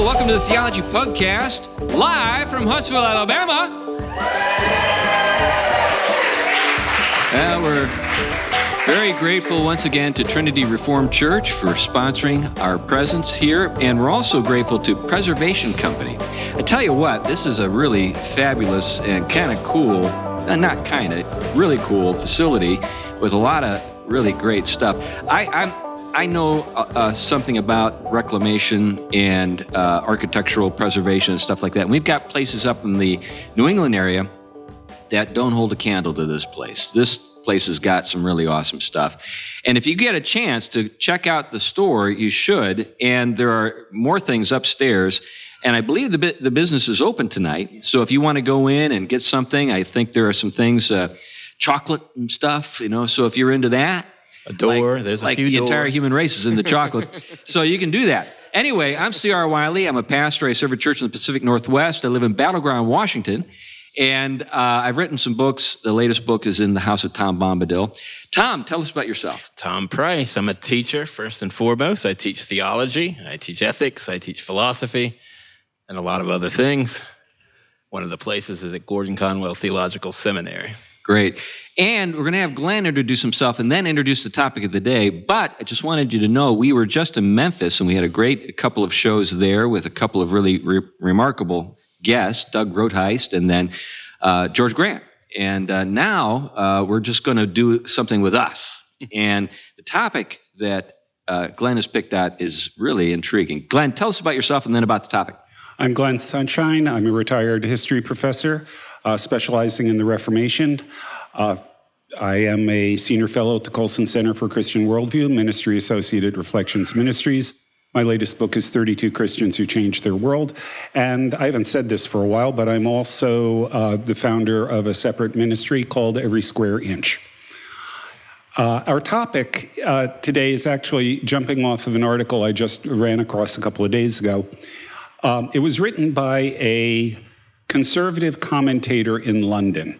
welcome to the Theology Pugcast, live from Huntsville, Alabama. We're very grateful once again to Trinity Reformed Church for sponsoring our presence here, and we're also grateful to Preservation Company. I tell you what, this is a really fabulous and kind of cool, really cool facility with a lot of really great stuff. I know something about reclamation and architectural preservation and stuff like that. And we've got places up in the New England area that don't hold a candle to this place. This place has got some really awesome stuff. And if you get a chance to check out the store, you should. And there are more things upstairs. And I believe the business is open tonight. So if you want to go in and get something, I think there are some things, chocolate and stuff, so if you're into that, a door, there's a few the doors. Entire human race is in the chocolate. So you can do that. Anyway, I'm C.R. Wiley. I'm a pastor. I serve a church in the Pacific Northwest. I live in Battleground, Washington. And I've written some books. The latest book is in the house of Tom Bombadil. Tom, tell us about yourself. Tom Price. I'm a teacher, first and foremost. I teach theology. I teach ethics. I teach philosophy and a lot of other things. One of the places is at Gordon Conwell Theological Seminary. Great. And we're going to have Glenn introduce himself and then introduce the topic of the day. But I just wanted you to know we were just in Memphis, and we had a couple of shows there with a couple of really remarkable guests, Doug Rotheist and then George Grant. And now we're just going to do something with us. And the topic that Glenn has picked out is really intriguing. Glenn, tell us about yourself and then about the topic. I'm Glenn Sunshine. I'm a retired history professor specializing in the Reformation. I am a senior fellow at the Colson Center for Christian Worldview, Ministry Associated Reflections Ministries. My latest book is 32 Christians Who Changed Their World. And I haven't said this for a while, but I'm also the founder of a separate ministry called Every Square Inch. Our topic today is actually jumping off of an article I just ran across a couple of days ago. It was written by a conservative commentator in London.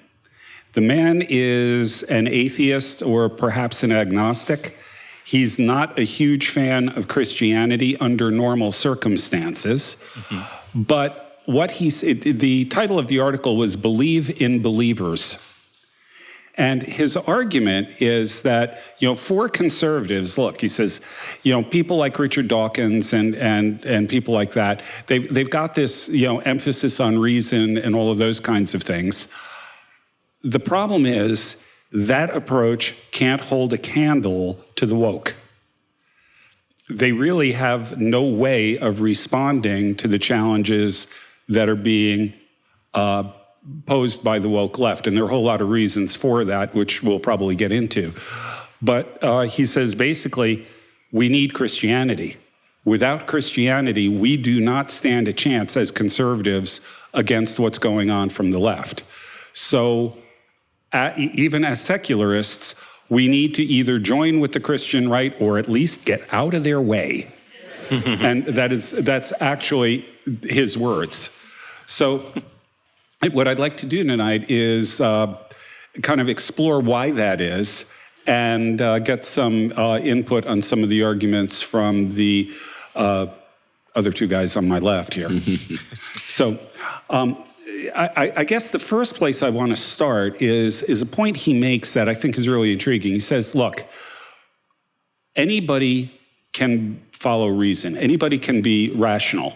The man is an atheist or perhaps an agnostic. He's not a huge fan of Christianity under normal circumstances. Mm-hmm. But the title of the article was Believe in Believers. And his argument is that, for conservatives, look, he says, people like Richard Dawkins and people like that, they've got this, emphasis on reason and all of those kinds of things. The problem is that approach can't hold a candle to the woke. They really have no way of responding to the challenges that are being posed by the woke left. And there are a whole lot of reasons for that, which we'll probably get into. But he says, basically, we need Christianity. Without Christianity, we do not stand a chance as conservatives against what's going on from the left. So even as secularists, we need to either join with the Christian right or at least get out of their way. And that's actually his words. So what I'd like to do tonight is kind of explore why that is and get some input on some of the arguments from the other two guys on my left here. So I guess the first place I want to start is a point he makes that I think is really intriguing. He says, look, anybody can follow reason. Anybody can be rational.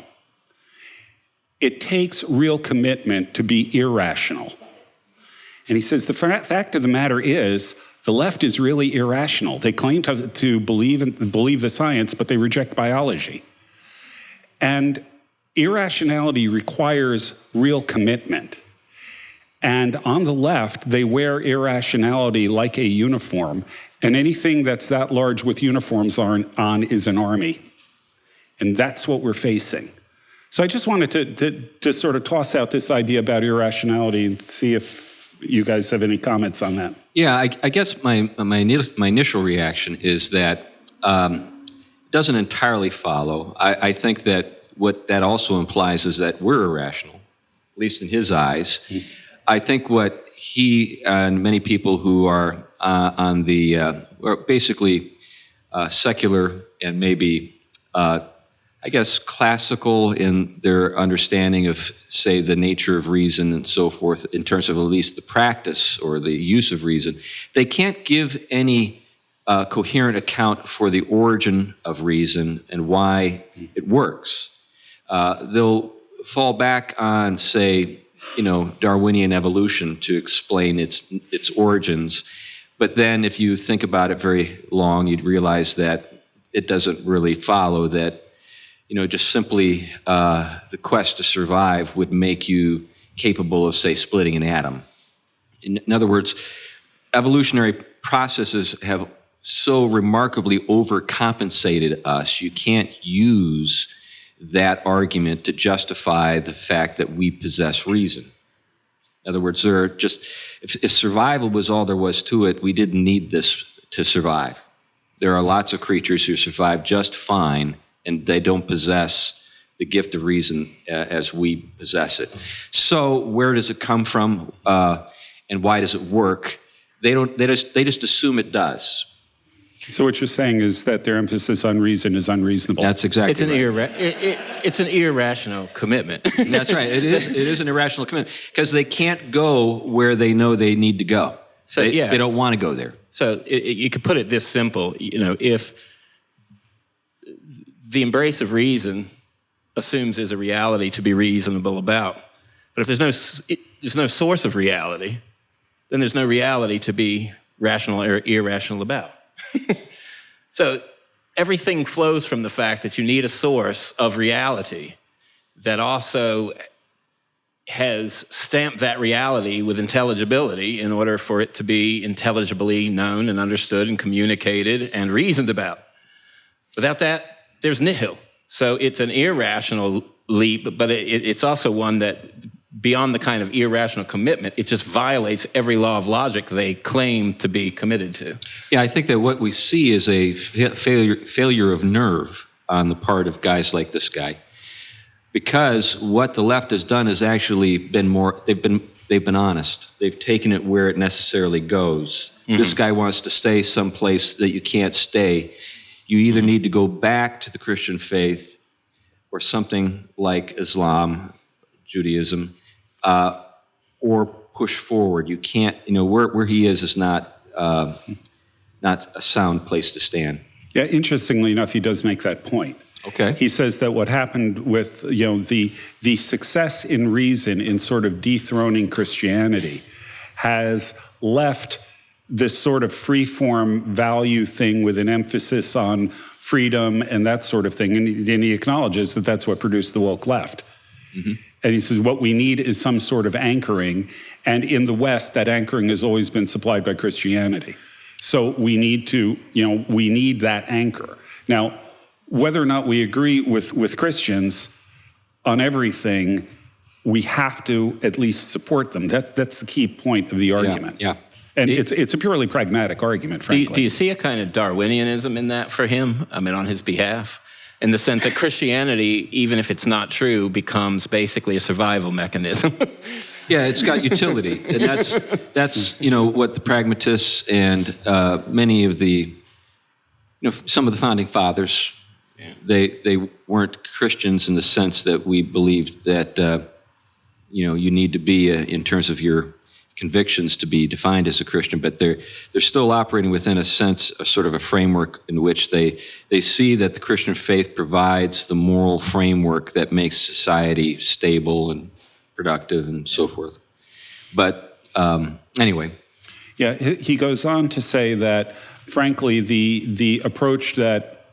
It takes real commitment to be irrational. And he says the fact of the matter is the left is really irrational. They claim to believe the science, but they reject biology. And irrationality requires real commitment. And on the left, they wear irrationality like a uniform. And anything that's that large with uniforms on is an army. And that's what we're facing. So I just wanted to sort of toss out this idea about irrationality and see if you guys have any comments on that. Yeah, I guess my initial reaction is that it doesn't entirely follow. I think that what that also implies is that we're irrational, at least in his eyes. Mm-hmm. I think what he and many people who are on the basically secular and maybe I guess, classical in their understanding of, say, the nature of reason and so forth, in terms of at least the practice or the use of reason, they can't give any coherent account for the origin of reason and why it works. They'll fall back on, say, Darwinian evolution to explain its origins. But then if you think about it very long, you'd realize that it doesn't really follow that, just simply the quest to survive would make you capable of, say, splitting an atom. In other words, evolutionary processes have so remarkably overcompensated us, you can't use that argument to justify the fact that we possess reason. In other words, if survival was all there was to it, we didn't need this to survive. There are lots of creatures who survive just fine, and they don't possess the gift of reason as we possess it. So where does it come from, and why does it work? They just assume it does. So what you're saying is that their emphasis on reason is unreasonable. That's exactly right. It's an irrational commitment. That's right. It is an irrational commitment because they can't go where they know they need to go. So they don't want to go there. So you could put it this simple. If the embrace of reason assumes there's a reality to be reasonable about, but if there's no source of reality, then there's no reality to be rational or irrational about. So everything flows from the fact that you need a source of reality that also has stamped that reality with intelligibility in order for it to be intelligibly known and understood and communicated and reasoned about. Without that, there's nihil. So it's an irrational leap, but it's also one that, beyond the kind of irrational commitment, it just violates every law of logic they claim to be committed to. Yeah, I think that what we see is a failure of nerve on the part of guys like this guy, because what the left has done has actually been they've been honest. They've taken it where it necessarily goes. Mm-hmm. This guy wants to stay someplace that you can't stay. You either need to go back to the Christian faith or something like Islam, Judaism, or push forward. You can't, where he is not a sound place to stand. Yeah, interestingly enough, he does make that point. Okay. He says that what happened with, the success in reason in sort of dethroning Christianity has left this sort of free-form value thing with an emphasis on freedom and that sort of thing. And he acknowledges that that's what produced the woke left. Mm-hmm. And he says what we need is some sort of anchoring. And in the West, that anchoring has always been supplied by Christianity. So we need that anchor. Now, whether or not we agree with Christians on everything, we have to at least support them. That's the key point of the argument. Yeah. And it's a purely pragmatic argument, frankly. Do you see a kind of Darwinianism in that for him? I mean, on his behalf? In the sense that Christianity, even if it's not true, becomes basically a survival mechanism. Yeah, it's got utility. And that's what the pragmatists and many of the, some of the founding fathers, they weren't Christians in the sense that we believed that, you need to be, in terms of your convictions, to be defined as a Christian, but they're still operating within a sense, a sort of a framework in which they see that the Christian faith provides the moral framework that makes society stable and productive and so forth. But anyway. Yeah, he goes on to say that, frankly, the approach that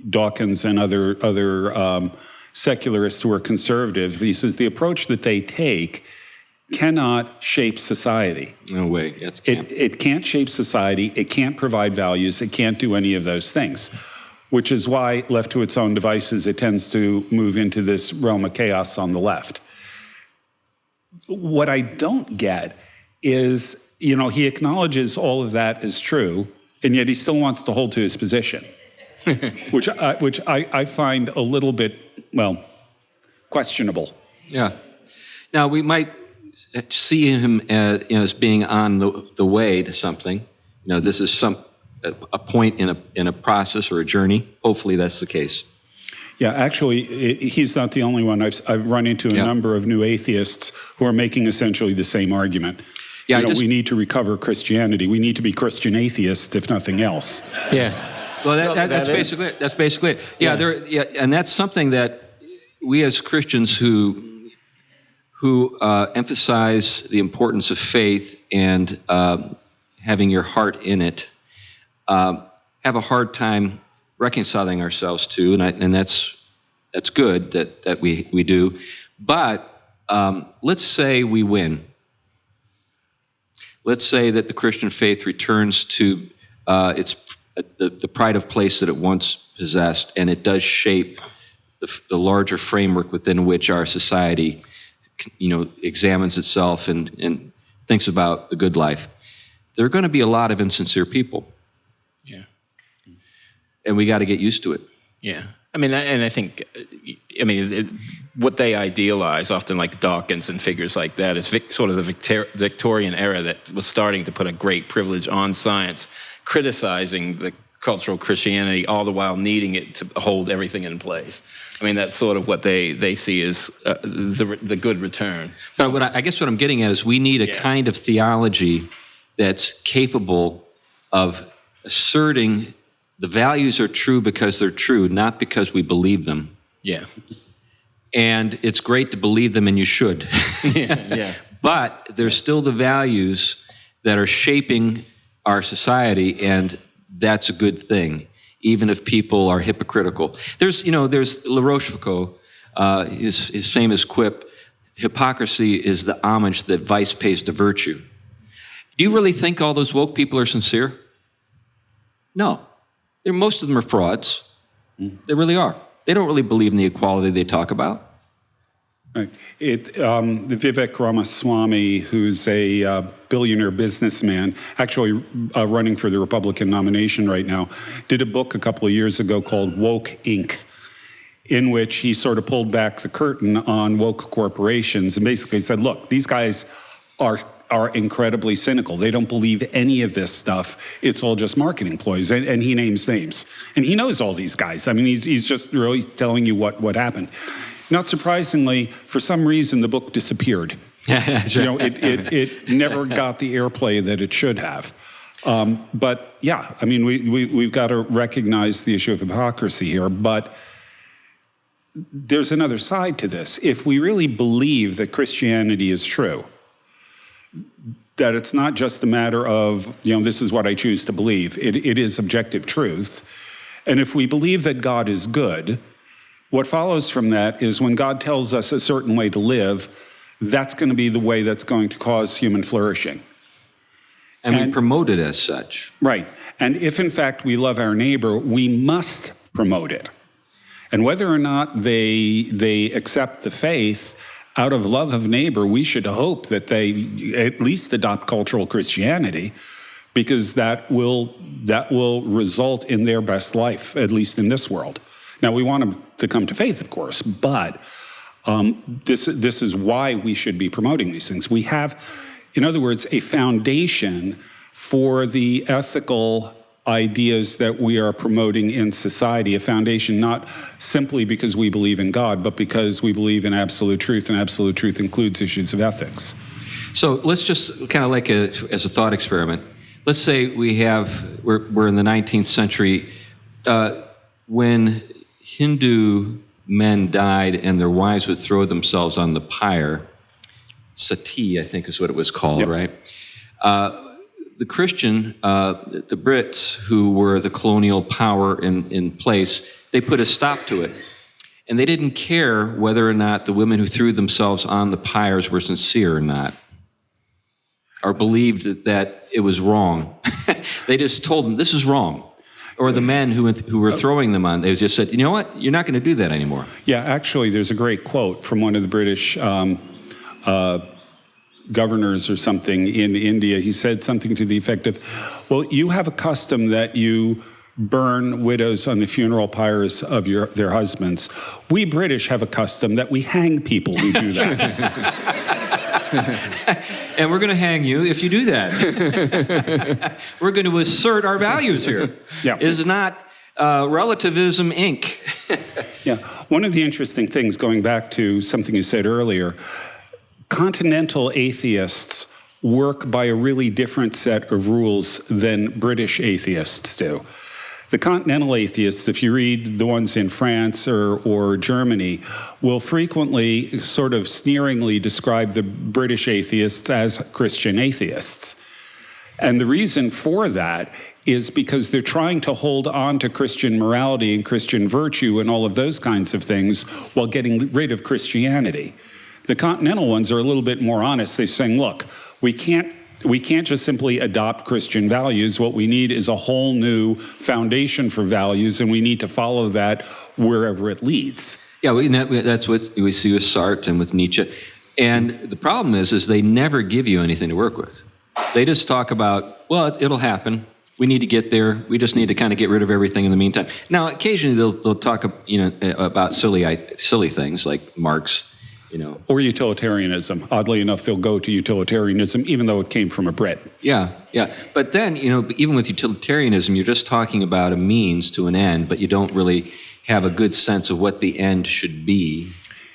Dawkins and other secularists who are conservative, he says the approach that they take cannot shape society. No way. It can't shape society. It can't provide values. It can't do any of those things, which is why, left to its own devices, it tends to move into this realm of chaos on the left. What I don't get is, he acknowledges all of that is true, and yet he still wants to hold to his position, which I find a little bit, questionable. Yeah. Now, we might see him as being on the way to something. This is a point in a process or a journey. Hopefully that's the case. Yeah, actually, he's not the only one. I've run into a number of new atheists who are making essentially the same argument. Yeah, we need to recover Christianity. We need to be Christian atheists, if nothing else. Yeah. Well, that's basically it. That's basically it. Yeah, and that's something that we as Christians who emphasize the importance of faith and having your heart in it have a hard time reconciling ourselves to, and that's good that we do. But let's say we win. Let's say that the Christian faith returns to the pride of place that it once possessed, and it does shape the larger framework within which our society, examines itself and thinks about the good life. There are going to be a lot of insincere people. Yeah. And we got to get used to it. Yeah. I think, what they idealize, often like Dawkins and figures like that, is sort of the Victorian era that was starting to put a great privilege on science, criticizing the cultural Christianity, all the while needing it to hold everything in place. That's sort of what they see as the good return. So I guess what I'm getting at is we need a kind of theology that's capable of asserting the values are true because they're true, not because we believe them. Yeah. And it's great to believe them, and you should. Yeah. But there's still the values that are shaping our society, and that's a good thing, even if people are hypocritical. There's La Rochefoucauld, his famous quip, hypocrisy is the homage that vice pays to virtue. Do you really think all those woke people are sincere? No. Most of them are frauds. They really are. They don't really believe in the equality they talk about. Right. Vivek Ramaswamy, who's a billionaire businessman, actually running for the Republican nomination right now, did a book a couple of years ago called Woke Inc., in which he sort of pulled back the curtain on woke corporations and basically said, look, these guys are incredibly cynical. They don't believe any of this stuff. It's all just marketing ploys. And he names names. And he knows all these guys. He's just really telling you what happened. Not surprisingly, for some reason, the book disappeared. It never got the airplay that it should have. But yeah, we've got to recognize the issue of hypocrisy here. But there's another side to this. If we really believe that Christianity is true, that it's not just a matter of, this is what I choose to believe. It is objective truth. And if we believe that God is good, what follows from that is when God tells us a certain way to live, that's going to be the way that's going to cause human flourishing. And we promote it as such. Right. And if, in fact, we love our neighbor, we must promote it. And whether or not they accept the faith, out of love of neighbor, we should hope that they at least adopt cultural Christianity, because that will result in their best life, at least in this world. Now, we want them to come to faith, of course, but this is why we should be promoting these things. We have, in other words, a foundation for the ethical ideas that we are promoting in society, a foundation not simply because we believe in God, but because we believe in absolute truth, and absolute truth includes issues of ethics. So let's just kind of as a thought experiment, let's say we're in the 19th century, when Hindu men died and their wives would throw themselves on the pyre, sati, I think is what it was called, right? The Christian, the Brits, who were the colonial power in place, they put a stop to it. And they didn't care whether or not the women who threw themselves on the pyres were sincere or not, or believed that it was wrong. They just told them, this is wrong. Or the men who were throwing them on, they just said, you know what, you're not going to do that anymore. Yeah, actually, there's a great quote from one of the British governors or something in India. He said something to the effect of, well, you have a custom that you burn widows on the funeral pyres of their husbands. We British have a custom that we hang people who do that. And we're going to hang you if you do that. We're going to assert our values here. Yeah. Is not Relativism, Inc. Yeah, one of the interesting things, going back to something you said earlier, continental atheists work by a really different set of rules than British atheists do. The continental atheists, if you read the ones in France or Germany, will frequently sort of sneeringly describe the British atheists as Christian atheists. And the reason for that is because they're trying to hold on to Christian morality and Christian virtue and all of those kinds of things while getting rid of Christianity. The continental ones are a little bit more honest. They're saying, look, we can't just simply adopt Christian values. What we need is a whole new foundation for values, and we need to follow that wherever it leads. Yeah, that's what we see with Sartre and with Nietzsche. And the problem is they never give you anything to work with. They just talk about, well, it'll happen. We need to get there. We just need to kind of get rid of everything in the meantime. Now, occasionally they'll talk, about silly things like Marx, Or utilitarianism. Oddly enough, they'll go to utilitarianism, even though it came from a Brit. Yeah. But then, even with utilitarianism, you're just talking about a means to an end, but you don't really have a good sense of what the end should be.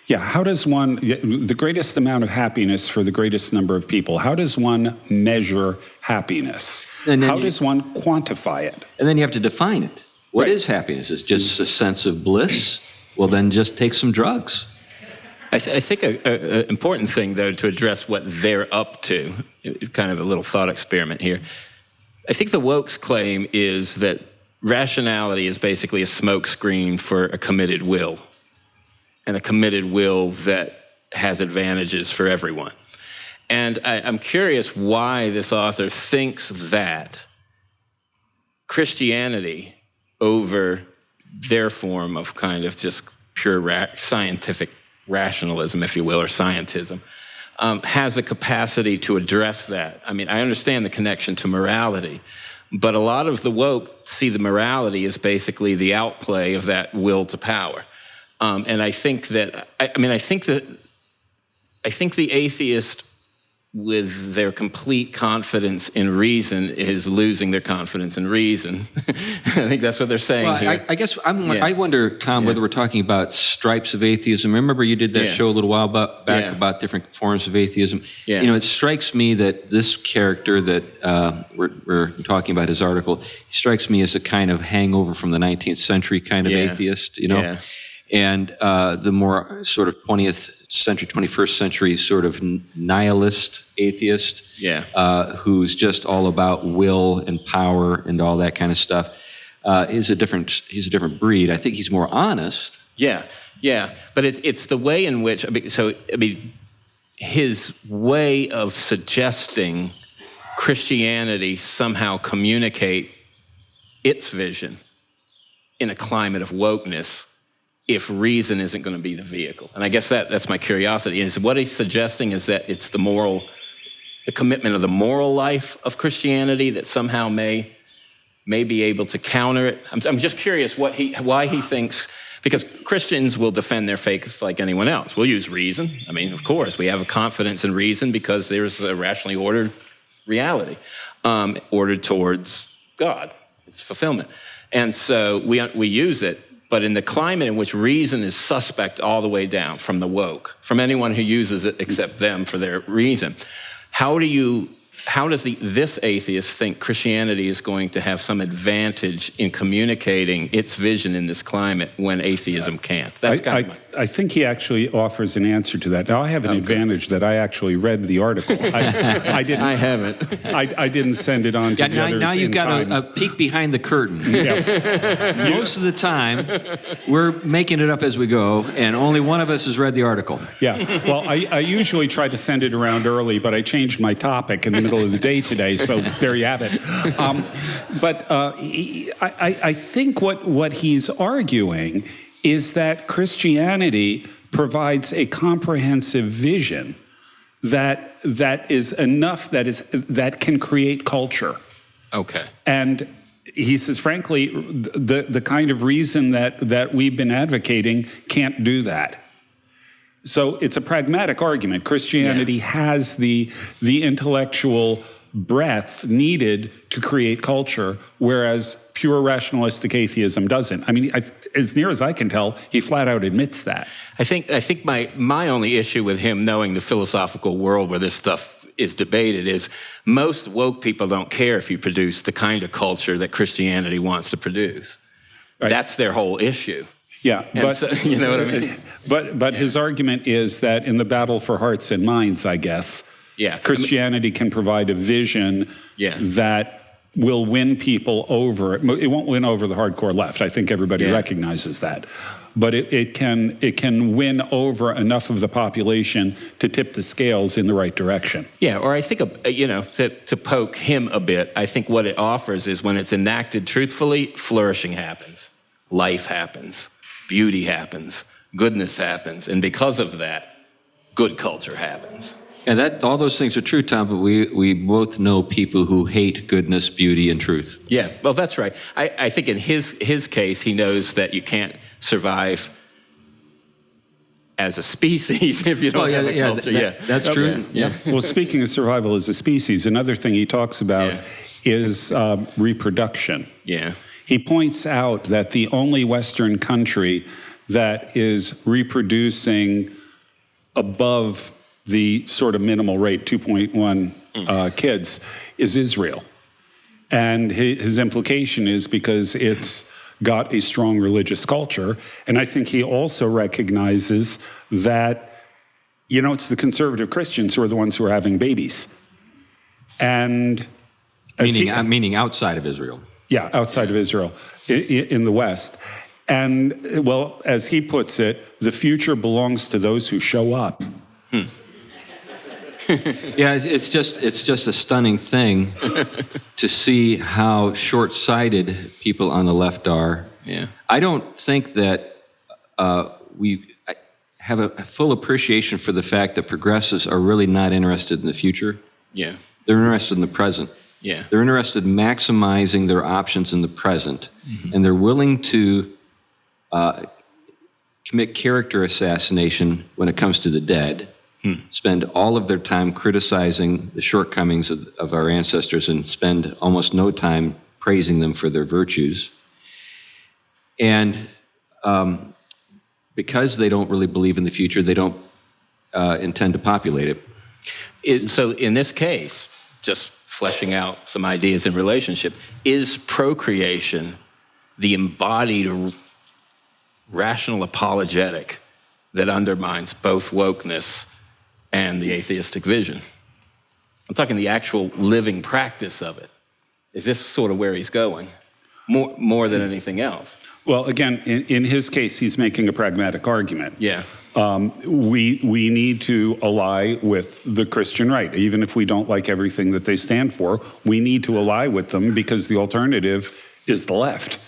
Yeah, how does the greatest amount of happiness for the greatest number of people, how does one measure happiness? How does one quantify it? And then you have to define it. What is happiness? It's just a sense of bliss? Well, then just take some drugs. I think an important thing, though, to address what they're up to, kind of a little thought experiment here. I think the woke's claim is that rationality is basically a smokescreen for a committed will, and a committed will that has advantages for everyone. And I'm curious why this author thinks that Christianity, over their form of kind of just pure scientific rationalism, if you will, or scientism, has a capacity to address that. I mean, I understand the connection to morality, but a lot of the woke see the morality as basically the outplay of that will to power. And I think that, I think the atheist with their complete confidence in reason is losing their confidence in reason. I think that's what they're saying here. I guess I wonder, Tom, whether we're talking about stripes of atheism. Remember you did that show a little while back about different forms of atheism? Yeah. It strikes me that this character that we're talking about, his article, he strikes me as a kind of hangover from the 19th century kind of atheist, Yeah. And the more sort of 20th century, 21st century sort of nihilist atheist, who's just all about will and power and all that kind of stuff, he's a different breed. I think he's more honest. Yeah. But it's the way in which, his way of suggesting Christianity somehow communicate its vision in a climate of wokeness, if reason isn't going to be the vehicle. And I guess that's my curiosity, is what he's suggesting is that it's the commitment of the moral life of Christianity that somehow may be able to counter it. I'm just curious why he thinks, because Christians will defend their faith like anyone else. We'll use reason. I mean, of course, we have a confidence in reason because there's a rationally ordered reality, ordered towards God. It's fulfillment. And so we use it. But in the climate in which reason is suspect all the way down, from the woke, from anyone who uses it except them for their reason, how does this atheist think Christianity is going to have some advantage in communicating its vision in this climate when atheism can't? I think he actually offers an answer to that. Now, I have an advantage that I actually read the article. I didn't. I haven't. I didn't send it on to the others. Now you've got a peek behind the curtain. Yeah. Most of the time, we're making it up as we go, and only one of us has read the article. Yeah. Well, I usually try to send it around early, but I changed my topic in the middle of the day today, so there you have it. I think what he's arguing is that Christianity provides a comprehensive vision that is enough, that can create culture. Okay. And he says, frankly, the kind of reason that we've been advocating can't do that. So it's a pragmatic argument. Christianity has the intellectual breadth needed to create culture, whereas pure rationalistic atheism doesn't. I mean, as near as I can tell, he flat out admits that. I think my only issue with him knowing the philosophical world where this stuff is debated is most woke people don't care if you produce the kind of culture that Christianity wants to produce. Right. That's their whole issue. Yeah, but so, you know what I mean? But his argument is that in the battle for hearts and minds, I guess, Christianity can provide a vision that will win people over. It won't win over the hardcore left. I think everybody recognizes that. But it can win over enough of the population to tip the scales in the right direction. Yeah, or I think, to poke him a bit, I think what it offers is when it's enacted truthfully, flourishing happens, life happens, beauty happens, goodness happens, and because of that, good culture happens. And all those things are true, Tom, but we both know people who hate goodness, beauty, and truth. Yeah, well, that's right. I think in his case, he knows that you can't survive as a species if you don't have a culture. That's true. Yeah. Well, speaking of survival as a species, another thing he talks about is reproduction. Yeah. He points out that the only Western country that is reproducing above the sort of minimal rate, 2.1 kids, is Israel. And his implication is because it's got a strong religious culture. And I think he also recognizes that, it's the conservative Christians who are the ones who are having babies. And meaning outside of Israel. Yeah, outside of Israel, in the West. And, well, as he puts it, the future belongs to those who show up. Yeah, it's just a stunning thing to see how short-sighted people on the left are. Yeah. I don't think that we have a full appreciation for the fact that progressives are really not interested in the future. Yeah. They're interested in the present. Yeah. They're interested in maximizing their options in the present, and they're willing to commit character assassination when it comes to the dead. Spend all of their time criticizing the shortcomings of our ancestors and spend almost no time praising them for their virtues. And because they don't really believe in the future, they don't intend to populate it. So in this case, just fleshing out some ideas in relationship, is procreation the embodied rational apologetic that undermines both wokeness and the atheistic vision? I'm talking the actual living practice of it. Is this sort of where he's going, more than anything else? Well, again, in his case, he's making a pragmatic argument. Yeah. We need to ally with the Christian right. Even if we don't like everything that they stand for, we need to ally with them because the alternative is the left.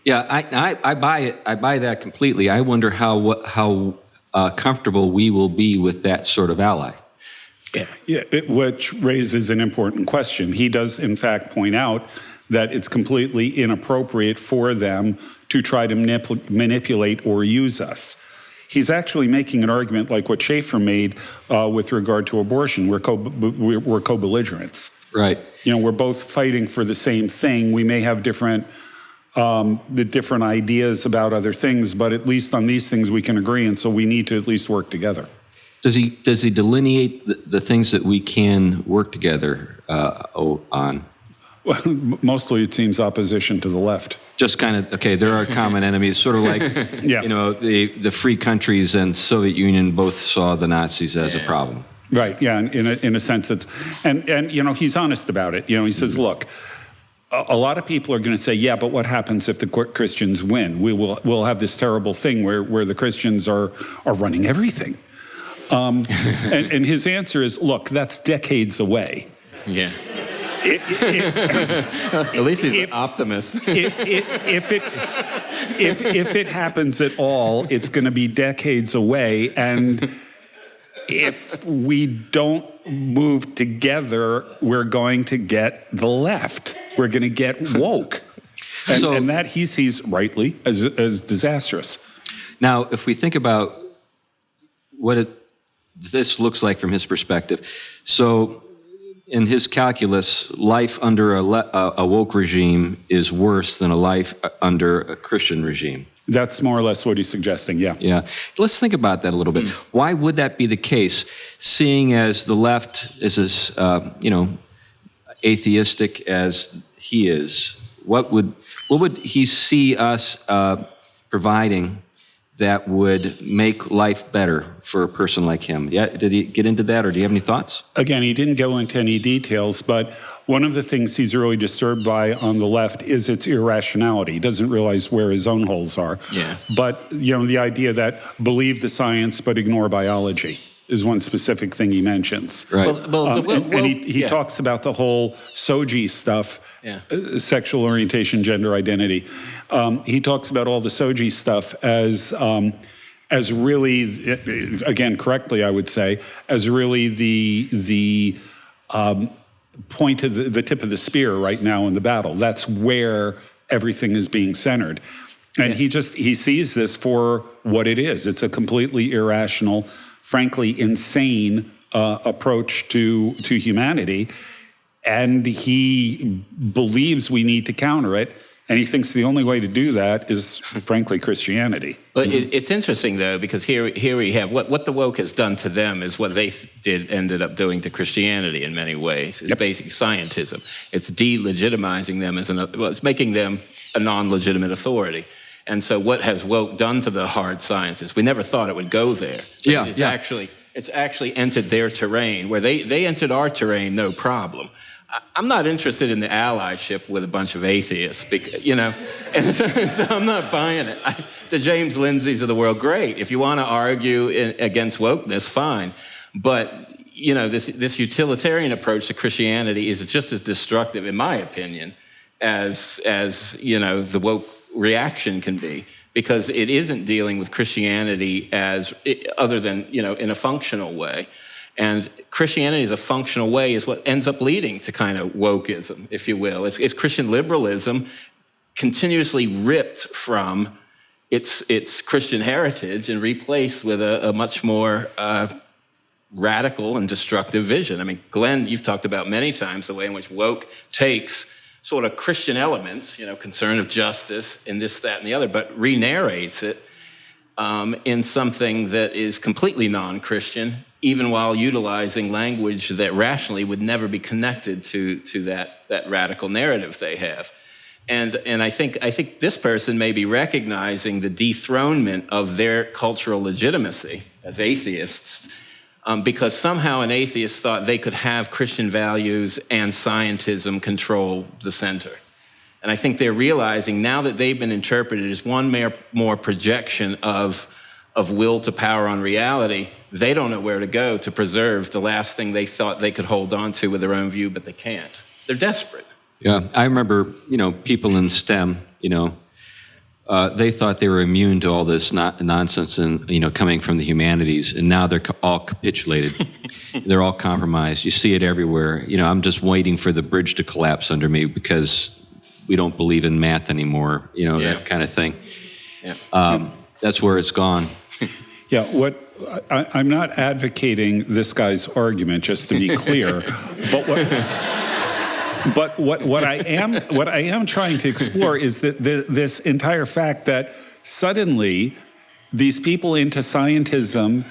Yeah, I buy it. I buy that completely. I wonder how comfortable we will be with that sort of ally. Yeah, which raises an important question. He does, in fact, point out that it's completely inappropriate for them to try to manipulate or use us. He's actually making an argument like what Schaeffer made with regard to abortion. We're co-belligerents. Right. We're both fighting for the same thing. We may have different ideas about other things, but at least on these things we can agree, and so we need to at least work together. Does he delineate the things that we can work together on? Well, mostly it seems opposition to the left. Just kind of, okay, there are common enemies, sort of like, the free countries and Soviet Union both saw the Nazis as a problem. Right, yeah, in a sense it's, and he's honest about it. He says, look, a lot of people are going to say, yeah, but what happens if the Christians win? We'll have this terrible thing where the Christians are running everything. And his answer is, look, that's decades away. Yeah. At least he's an optimist. If it happens at all, it's going to be decades away. And if we don't move together, we're going to get the left. We're going to get woke. And that he sees rightly as disastrous. Now, if we think about what this looks like from his perspective, so in his calculus, life under a woke regime is worse than a life under a Christian regime. That's more or less what he's suggesting, yeah. Yeah. Let's think about that a little bit. Why would that be the case, seeing as the left is as, atheistic as he is? What would he see us providing that would make life better for a person like him? Yeah, did he get into that, or do you have any thoughts? Again, he didn't go into any details, but one of the things he's really disturbed by on the left is its irrationality. He doesn't realize where his own holes are. Yeah. But, the idea that believe the science but ignore biology is one specific thing he mentions. Right. And he talks about the whole SOGI stuff, sexual orientation, gender identity. He talks about all the SOGI stuff as really, again, correctly, I would say, as really the point of the tip of the spear right now in the battle. That's where everything is being centered. And he sees this for what it is. It's a completely irrational, frankly, insane approach to humanity. And he believes we need to counter it. And he thinks the only way to do that is, frankly, Christianity. But it's interesting, though, because here we have what the woke has done to them is what they ended up doing to Christianity in many ways. It's basic scientism. It's delegitimizing them it's making them a non-legitimate authority. And so what has woke done to the hard sciences? We never thought it would go there. It's actually entered their terrain, where they entered our terrain, no problem. I'm not interested in the allyship with a bunch of atheists, because, and so I'm not buying it. The James Lindsays of the world, great. If you want to argue against wokeness, fine. But, this utilitarian approach to Christianity is just as destructive, in my opinion, as the woke reaction can be, because it isn't dealing with Christianity other than, in a functional way. And Christianity as a functional way is what ends up leading to kind of wokeism, if you will. It's Christian liberalism continuously ripped from its Christian heritage and replaced with a much more radical and destructive vision. I mean, Glenn, you've talked about many times the way in which woke takes sort of Christian elements, concern of justice and this, that, and the other, but re-narrates it in something that is completely non-Christian, even while utilizing language that rationally would never be connected to that radical narrative they have. And I think this person may be recognizing the dethronement of their cultural legitimacy as atheists, because somehow an atheist thought they could have Christian values and scientism control the center. And I think they're realizing now that they've been interpreted as one more projection of will to power on reality, they don't know where to go to preserve the last thing they thought they could hold on to with their own view, but they can't. They're desperate. Yeah, I remember, people in STEM, they thought they were immune to all this nonsense and, coming from the humanities, and now they're all capitulated. They're all compromised. You see it everywhere. I'm just waiting for the bridge to collapse under me because we don't believe in math anymore, that kind of thing. Yeah. That's where it's gone. Yeah, I'm not advocating this guy's argument, just to be clear, but what I am trying to explore is that this entire fact that suddenly these people into scientism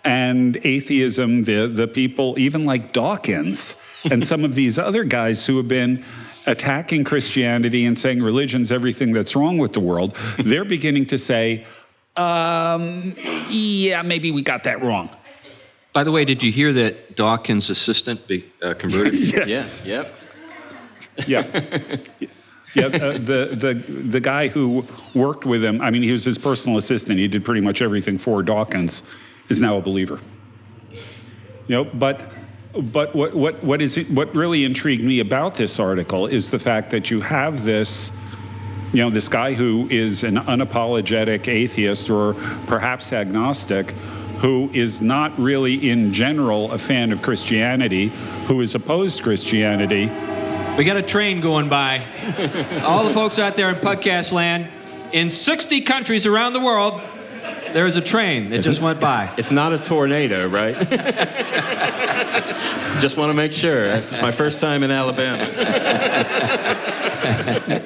and atheism, the people even like Dawkins and some of these other guys who have been attacking Christianity and saying religion's everything that's wrong with the world, they're beginning to say, yeah, maybe we got that wrong. By the way, did you hear that Dawkins' assistant converted? Yes. Yeah. Yep. Yeah. The guy who worked with him, I mean, he was his personal assistant. He did pretty much everything for Dawkins, is now a believer. But what really intrigued me about this article is the fact that you have this, this guy who is an unapologetic atheist or perhaps agnostic, who is not really in general a fan of Christianity, who is opposed to Christianity. We got a train going by. All the folks out there in Pugcast land, in 60 countries around the world, There was a train that just went by. It's not a tornado, right? Just want to make sure. It's my first time in Alabama.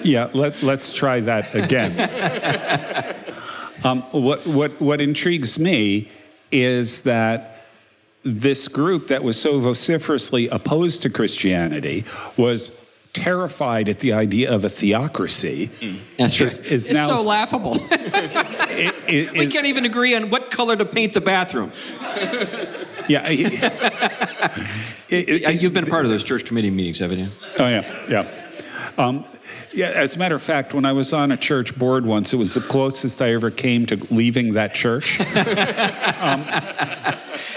Yeah, let's try that again. What intrigues me is that this group that was so vociferously opposed to Christianity was terrified at the idea of a theocracy. That's right. It's now so laughable. We is, can't even agree on what color to paint the bathroom. Yeah. You've been a part of those church committee meetings, haven't you? Oh, yeah. Yeah, as a matter of fact, when I was on a church board once, it was the closest I ever came to leaving that church.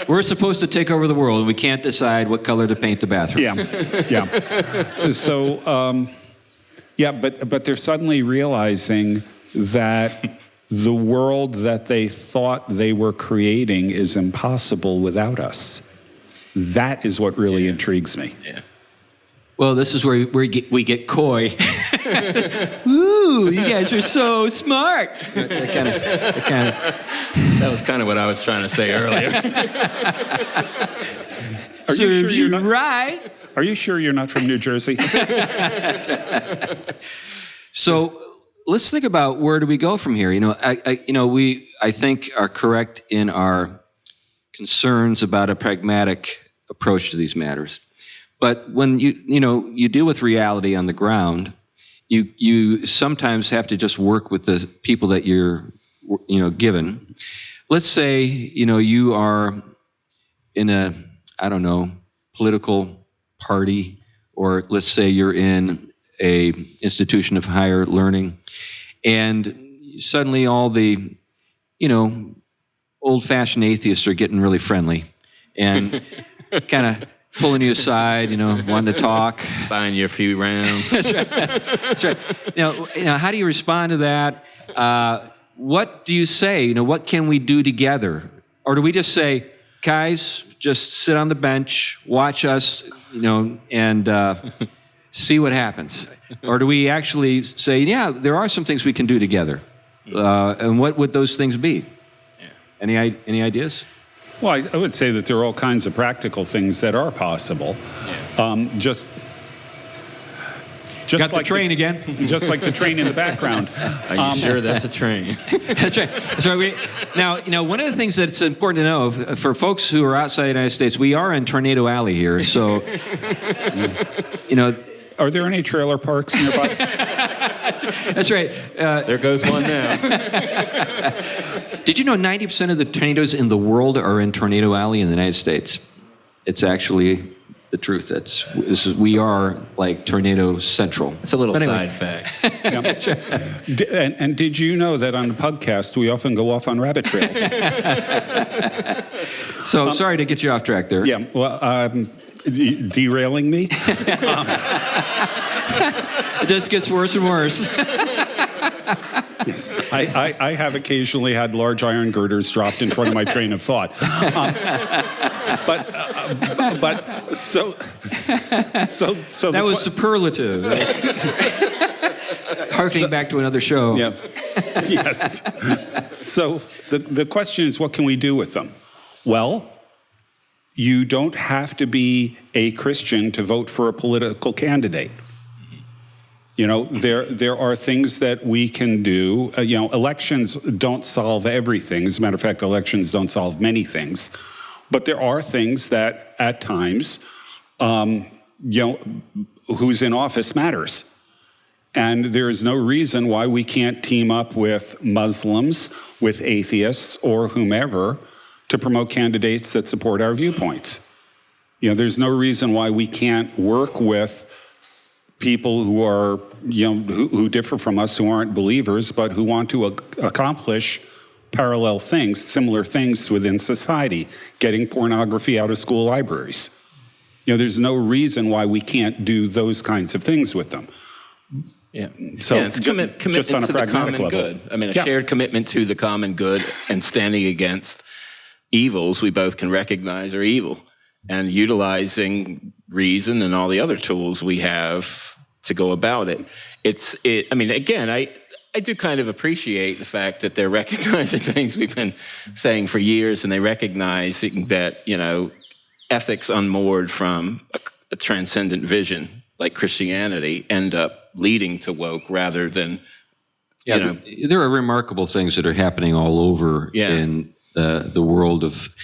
We're supposed to take over the world, and we can't decide what color to paint the bathroom. Yeah. So, but they're suddenly realizing that the world that they thought they were creating is impossible without us. That is what really intrigues me. Yeah. Well, this is where we get coy. Ooh, you guys are so smart. That was kind of what I was trying to say earlier. Are you sure you're not right? Are you sure you're not from New Jersey? So let's think about where do we go from here. I think are correct in our concerns about a pragmatic approach to these matters. But when you deal with reality on the ground, you sometimes have to just work with the people that you're given. Let's say you are in a political party, or let's say you're in a institution of higher learning, and suddenly all the old-fashioned atheists are getting really friendly and kind of pulling you aside, wanting to talk. Buying you a few rounds. That's right. How do you respond to that? What do you say? What can we do together? Or do we just say, guys, just sit on the bench, watch us, and see what happens? Or do we actually say, yeah, there are some things we can do together? And what would those things be? Yeah. Any ideas? Well, I would say that there are all kinds of practical things that are possible. Yeah. Just got like the train again. Just like the train in the background. Are you sure that's a train? That's right. So now, one of the things that's important to know for folks who are outside the United States, we are in Tornado Alley here. So, are there any trailer parks nearby? That's right. There goes one now. Did you know 90% of the tornadoes in the world are in Tornado Alley in the United States? It's actually the truth. We are like Tornado Central. It's a little side fact. Yeah. That's right. And did you know that on the Pugcast, we often go off on rabbit trails? So sorry to get you off track there. Yeah, well, derailing me? It just gets worse and worse. Yes, I have occasionally had large iron girders dropped in front of my train of thought. So that was superlative. Harkening back to another show. Yeah. Yes. So the question is, what can we do with them? Well, you don't have to be a Christian to vote for a political candidate. There are things that we can do. Elections don't solve everything. As a matter of fact, elections don't solve many things. But there are things that, at times, who's in office matters. And there is no reason why we can't team up with Muslims, with atheists, or whomever to promote candidates that support our viewpoints. There's no reason why we can't work with people who are, who differ from us, who aren't believers, but who want to accomplish parallel things, similar things within society, getting pornography out of school libraries. There's no reason why we can't do those kinds of things with them. Yeah. So it's commitment to the common good. I mean, a shared commitment to the common good and standing against evils we both can recognize are evil, and utilizing reason and all the other tools we have to go about it. I do kind of appreciate the fact that they're recognizing things we've been saying for years, and they recognizing that, ethics unmoored from a transcendent vision like Christianity end up leading to woke rather than, There are remarkable things that are happening all over in the world of,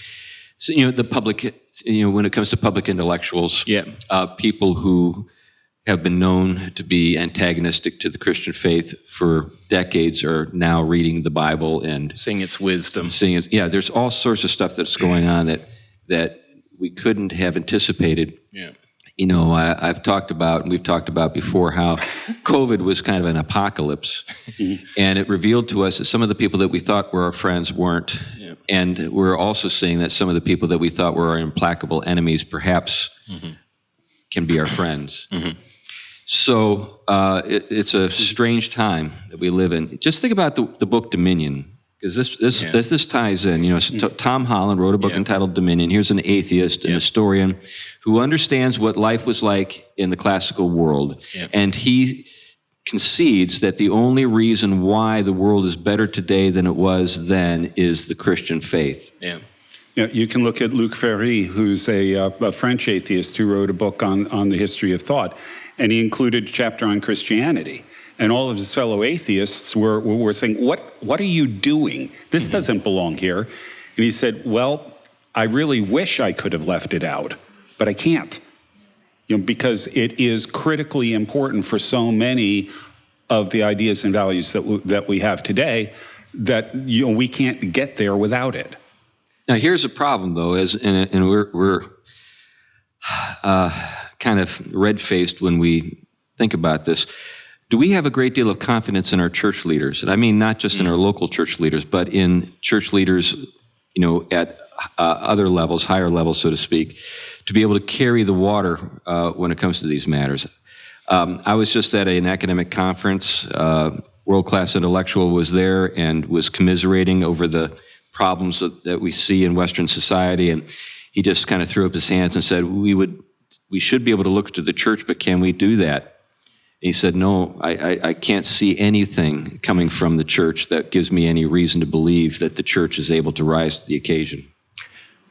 the public, when it comes to public intellectuals, people who have been known to be antagonistic to the Christian faith for decades are now reading the Bible and seeing its wisdom. There's all sorts of stuff that's going on that we couldn't have anticipated. Yeah. I've talked about, and we've talked about before, how COVID was kind of an apocalypse. And it revealed to us that some of the people that we thought were our friends weren't. Yeah. And we're also seeing that some of the people that we thought were our implacable enemies perhaps can be our friends. So it's a strange time that we live in. Just think about the book Dominion, because this ties in. Tom Holland wrote a book entitled Dominion. Here's an atheist, an historian, who understands what life was like in the classical world, and he concedes that the only reason why the world is better today than it was then is the Christian faith. Yeah, you can look at Luc Ferry, who's a French atheist who wrote a book on the history of thought, and he included a chapter on Christianity. And all of his fellow atheists were saying, what are you doing? This doesn't belong here. And he said, well, I really wish I could have left it out, but I can't. Because it is critically important for so many of the ideas and values that we have today that we can't get there without it. Now, here's a problem, though, and we're kind of red-faced when we think about this. Do we have a great deal of confidence in our church leaders? And I mean not just in our local church leaders, but in church leaders, at other levels, higher levels, so to speak, to be able to carry the water when it comes to these matters. I was just at an academic conference. World-class intellectual was there and was commiserating over the problems that we see in Western society, and he just kind of threw up his hands and said, we should be able to look to the church, but can we do that? He said, no, I can't see anything coming from the church that gives me any reason to believe that the church is able to rise to the occasion.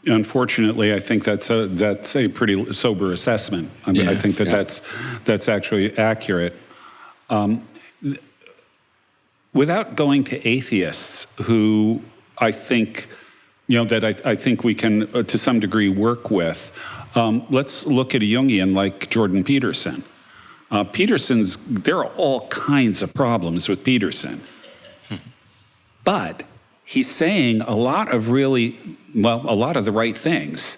Unfortunately, I think that's a pretty sober assessment. I think that's actually accurate. Without going to atheists, who I think, I think we can, to some degree, work with, let's look at a Jungian like Jordan Peterson. There are all kinds of problems with Peterson. But he's saying a lot of the right things.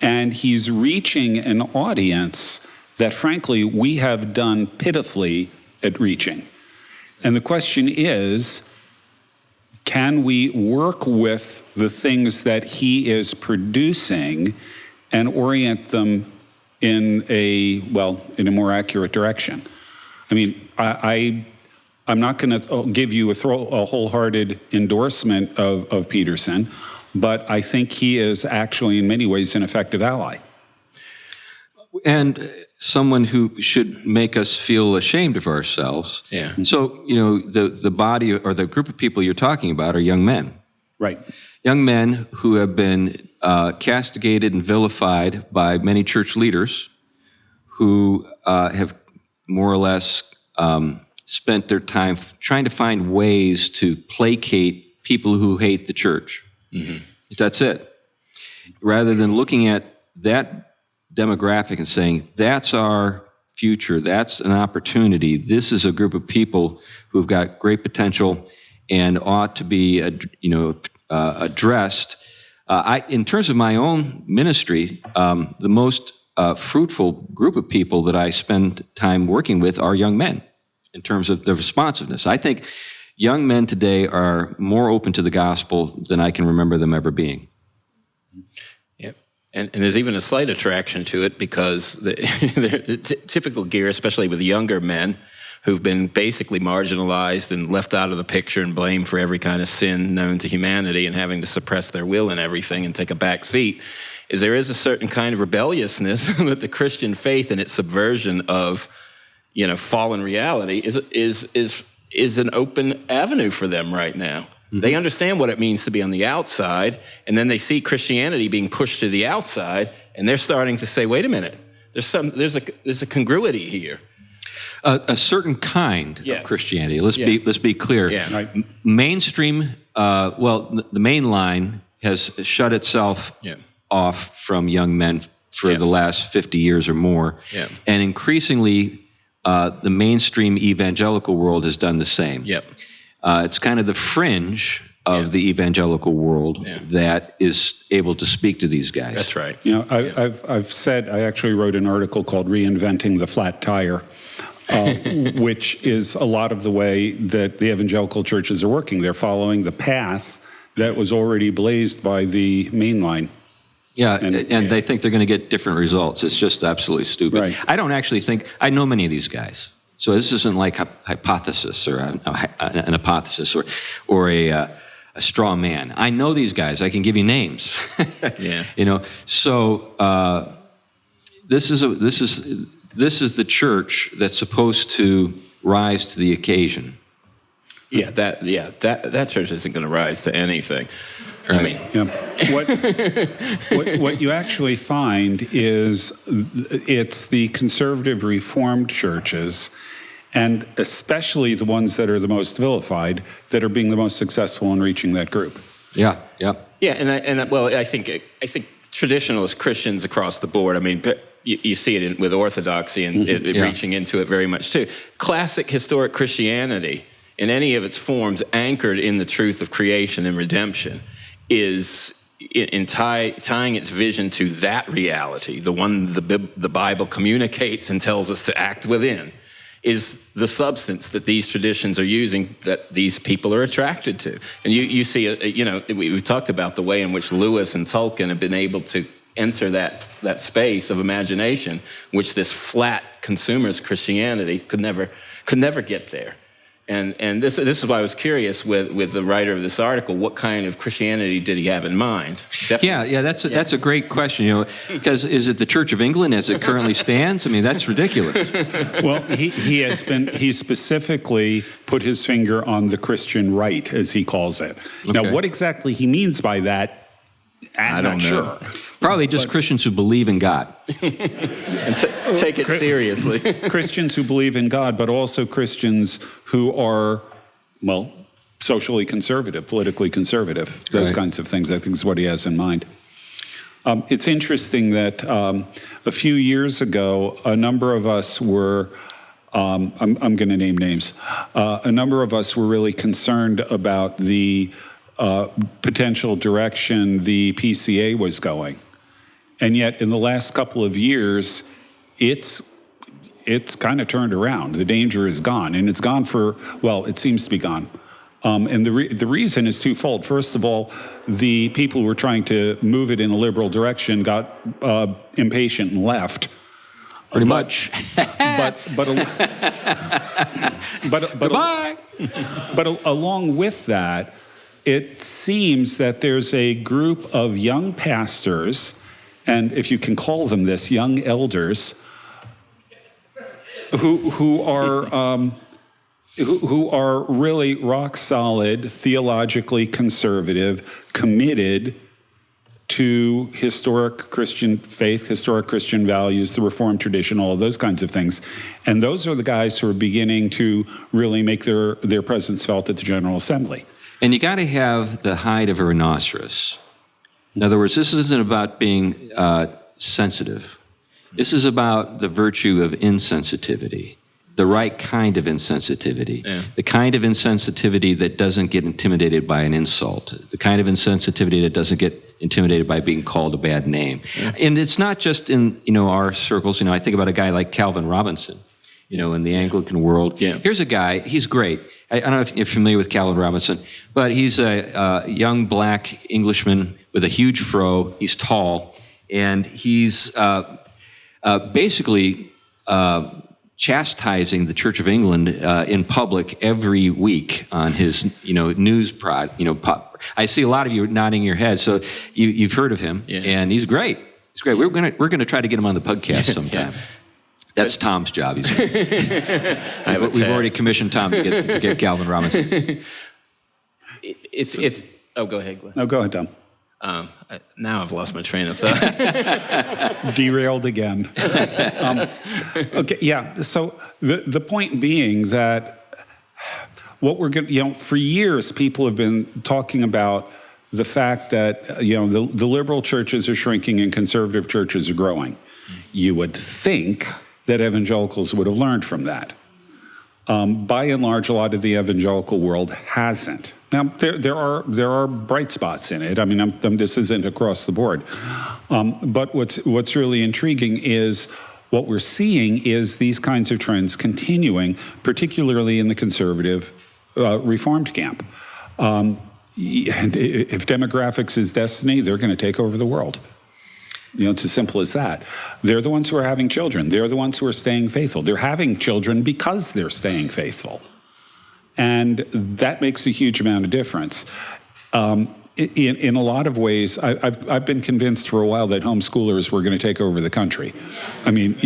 And he's reaching an audience that, frankly, we have done pitifully at reaching. And the question is, can we work with the things that he is producing and orient them in a more accurate direction? I mean, I'm not going to give you a wholehearted endorsement of Peterson, but I think he is actually in many ways an effective ally. And someone who should make us feel ashamed of ourselves. Yeah. So, the body or the group of people you're talking about are young men. Right. Young men who have been castigated and vilified by many church leaders who have more or less spent their time trying to find ways to placate people who hate the church. Mm-hmm. That's it. Rather than looking at that demographic and saying, that's our future, that's an opportunity, this is a group of people who've got great potential and ought to be addressed. In terms of my own ministry, the most fruitful group of people that I spend time working with are young men in terms of the responsiveness. I think young men today are more open to the gospel than I can remember them ever being. Yep. And there's even a slight attraction to it because the typical gear, especially with younger men who've been basically marginalized and left out of the picture and blamed for every kind of sin known to humanity and having to suppress their will and everything and take a back seat, is there is a certain kind of rebelliousness that the Christian faith and its subversion of, fallen reality is is an open avenue for them right now. They understand what it means to be on the outside, and then they see Christianity being pushed to the outside, and they're starting to say, wait a minute, there's a congruity here. A certain kind of Christianity. Let's be clear. Yeah. Right. Mainstream, the main line has shut itself off from young men for the last 50 years or more. Yeah. And increasingly, the mainstream evangelical world has done the same. Yep. It's kind of the fringe of the evangelical world that is able to speak to these guys. That's right. You know, I've said, I actually wrote an article called Reinventing the Flat Tire, which is a lot of the way that the evangelical churches are working. They're following the path that was already blazed by the mainline. Yeah, and they think they're going to get different results. It's just absolutely stupid. Right. I don't actually think, I know many of these guys. So this isn't like a hypothesis or an hypothesis or a straw man. I know these guys. I can give you names. Yeah. You know. So this is the church that's supposed to rise to the occasion. That church isn't going to rise to anything. Right. I mean, what you actually find is it's the conservative Reformed churches, and especially the ones that are the most vilified, that are being the most successful in reaching that group. Yeah. I think traditionalist Christians across the board. I mean, you see it with Orthodoxy and reaching into it very much too. Classic historic Christianity, in any of its forms, anchored in the truth of creation and redemption, is in tying its vision to that reality, the one the Bible communicates and tells us to act within, is the substance that these traditions are using, that these people are attracted to. And you see, we talked about the way in which Lewis and Tolkien have been able to enter that space of imagination, which this flat consumerist Christianity could never get there. And this is why I was curious with the writer of this article, what kind of Christianity did he have in mind? Definitely. That's a great question, because is it the Church of England as it currently stands? I mean, that's ridiculous. Well, he specifically put his finger on the Christian right, as he calls it. Okay. Now, what exactly he means by that, I'm not sure. Probably just Christians who believe in God. And take it seriously. Christians who believe in God, but also Christians who are, socially conservative, politically conservative, those kinds of things, I think is what he has in mind. It's interesting that a few years ago, a number of us were, I'm going to name names, a number of us were really concerned about the potential direction the PCA was going. And yet, in the last couple of years, it's kind of turned around. The danger is gone, and it's gone it seems to be gone. And the reason is twofold. First of all, the people who were trying to move it in a liberal direction got impatient and left. Pretty much. Goodbye. But along with that, it seems that there's a group of young pastors, and if you can call them this, young elders, who are really rock solid, theologically conservative, committed to historic Christian faith, historic Christian values, the Reformed tradition, all of those kinds of things. And those are the guys who are beginning to really make their presence felt at the General Assembly. And you got to have the hide of a rhinoceros. In other words, this isn't about being sensitive. This is about the virtue of insensitivity, the right kind of insensitivity, the kind of insensitivity that doesn't get intimidated by an insult, the kind of insensitivity that doesn't get intimidated by being called a bad name. And it's not just in our circles. I think about a guy like Calvin Robinson, in the Anglican world. Yeah. Here's a guy, he's great. I don't know if you're familiar with Calvin Robinson, but he's a young black Englishman with a huge fro. He's tall, and he's basically chastising the Church of England in public every week on his, news I see a lot of you nodding your heads, so you've heard of him, and he's great. He's great. We're gonna try to get him on the Pugcast sometime. That's Tom's job. We've already commissioned Tom to get Calvin Robinson. Oh, go ahead, Glenn. No, go ahead, Tom. Now I've lost my train of thought. Derailed again. Okay, yeah. So the point being that what we're going, for years people have been talking about the fact that the liberal churches are shrinking and conservative churches are growing. You would think that evangelicals would have learned from that. By and large, a lot of the evangelical world hasn't. Now, there are bright spots in it. I mean, this isn't across the board. But what's really intriguing is what we're seeing is these kinds of trends continuing, particularly in the conservative Reformed camp. If demographics is destiny, they're going to take over the world. It's as simple as that. They're the ones who are having children. They're the ones who are staying faithful. They're having children because they're staying faithful. And that makes a huge amount of difference. In a lot of ways, I've been convinced for a while that homeschoolers were going to take over the country. I mean,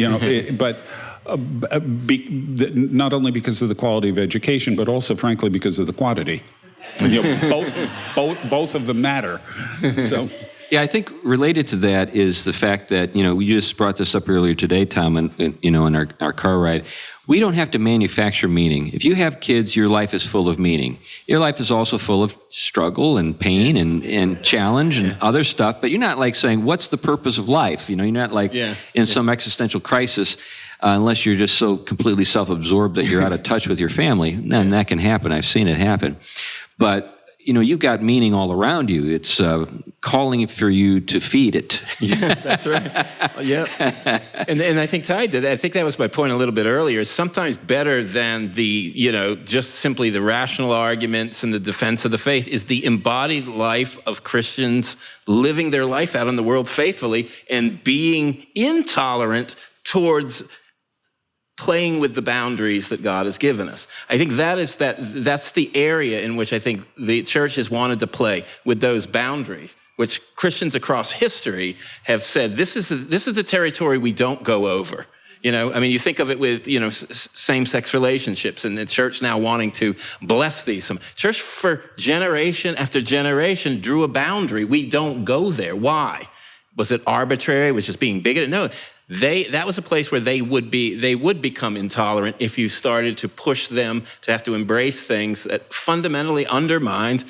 but not only because of the quality of education, but also, frankly, because of the quantity. Both of them matter. So. Yeah, I think related to that is the fact that, we just brought this up earlier today, Tom, in our car ride. We don't have to manufacture meaning. If you have kids, your life is full of meaning. Your life is also full of struggle and pain and challenge and other stuff, but you're not like saying, what's the purpose of life? You're not like in some existential crisis, unless you're just so completely self-absorbed that you're out of touch with your family. And that can happen. I've seen it happen. But you've got meaning all around you. It's calling for you to feed it. Yeah, that's right. Yeah. And I think tied to that, I think that was my point a little bit earlier, is sometimes better than the, just simply the rational arguments and the defense of the faith is the embodied life of Christians living their life out in the world faithfully and being intolerant towards playing with the boundaries that God has given us. I think that's the area in which I think the church has wanted to play with those boundaries, which Christians across history have said, this is the territory we don't go over. You think of it with, same-sex relationships and the church now wanting to bless these. Church for generation after generation drew a boundary. We don't go there. Why? Was it arbitrary? Was it just being bigoted? No. That was a place where they would become intolerant if you started to push them to have to embrace things that fundamentally undermined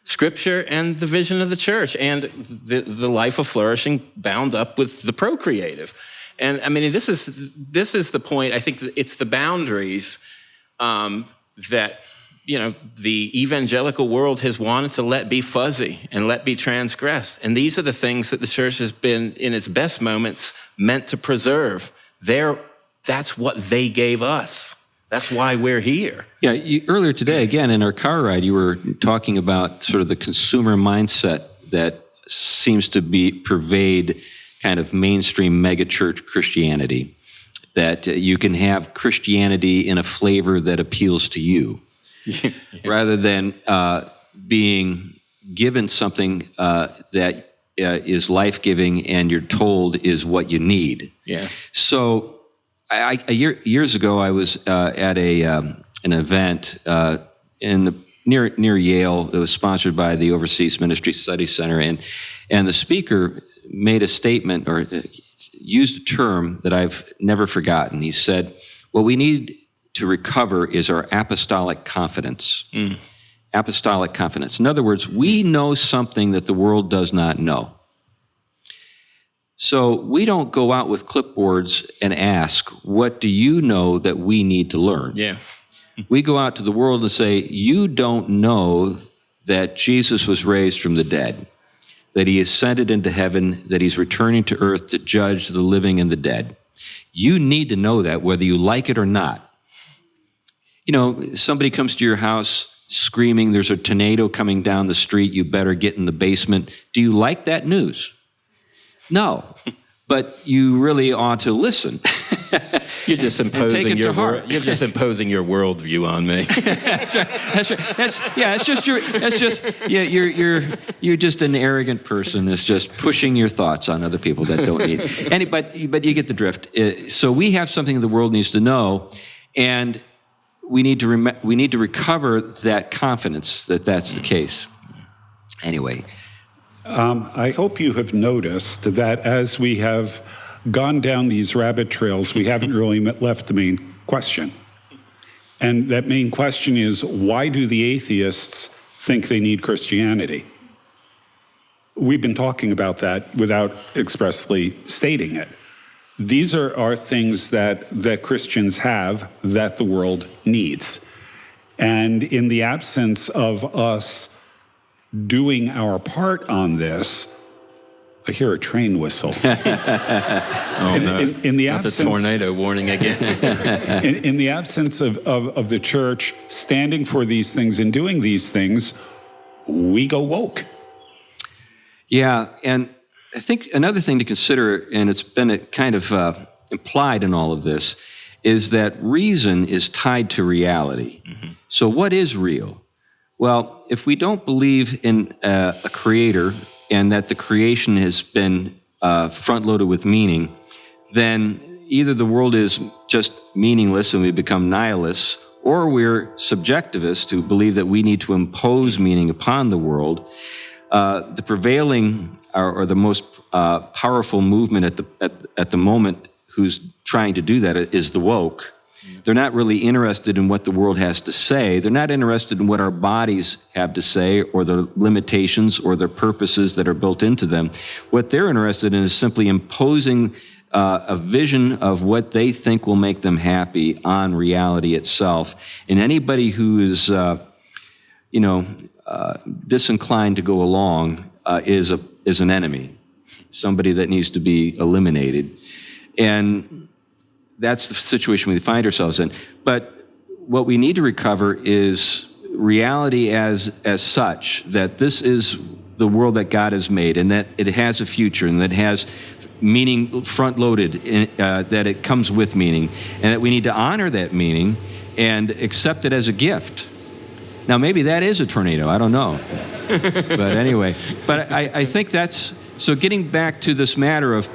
Scripture and the vision of the church and the life of flourishing bound up with the procreative. And this is the point. I think that it's the boundaries that the evangelical world has wanted to let be fuzzy and let be transgressed. And these are the things that the church has been, in its best moments, meant to preserve. That's what they gave us. That's why we're here. Yeah, earlier today, again, in our car ride, you were talking about sort of the consumer mindset that seems to pervade kind of mainstream megachurch Christianity, that you can have Christianity in a flavor that appeals to you. Rather than being given something that is life-giving and you're told is what you need. Yeah. So years ago, I was at an event near Yale. It was sponsored by the Overseas Ministry Study Center, and the speaker made a statement or used a term that I've never forgotten. He said, "What we need to recover is our apostolic confidence." Apostolic confidence. In other words, we know something that the world does not know. So we don't go out with clipboards and ask, what do you know that we need to learn? Yeah. We go out to the world and say, you don't know that Jesus was raised from the dead, that he ascended into heaven, that he's returning to earth to judge the living and the dead. You need to know that whether you like it or not. Somebody comes to your house screaming, there's a tornado coming down the street, you better get in the basement. Do you like that news? No, but you really ought to listen. You're just take imposing it to heart. You're just imposing your worldview on me. That's right. You're just an arrogant person that's just pushing your thoughts on other people that don't need. But you get the drift. So we have something the world needs to know, and we need to recover that confidence that that's the case. Anyway. I hope you have noticed that as we have gone down these rabbit trails, we haven't really left the main question. And that main question is, why do the atheists think they need Christianity? We've been talking about that without expressly stating it. These are things that Christians have that the world needs. And in the absence of us doing our part on this, I hear a train whistle. In the absence, not the tornado warning again. in the absence of the church standing for these things and doing these things, we go woke. Yeah, and I think another thing to consider, and it's been kind of implied in all of this, is that reason is tied to reality. Mm-hmm. So what is real? Well, if we don't believe in a creator and that the creation has been front-loaded with meaning, then either the world is just meaningless and we become nihilists, or we're subjectivists who believe that we need to impose meaning upon the world. The prevailing or the most powerful movement at the moment who's trying to do that is the woke. They're not really interested in what the world has to say. They're not interested in what our bodies have to say or the limitations or the purposes that are built into them. What they're interested in is simply imposing a vision of what they think will make them happy on reality itself. And anybody who is, disinclined to go along is an enemy, somebody that needs to be eliminated. And that's the situation we find ourselves in. But what we need to recover is reality as such, that this is the world that God has made, and that it has a future, and that it has meaning front-loaded, that it comes with meaning, and that we need to honor that meaning and accept it as a gift. Now, maybe that is a tornado. I don't know. But anyway, I think that's... So getting back to this matter of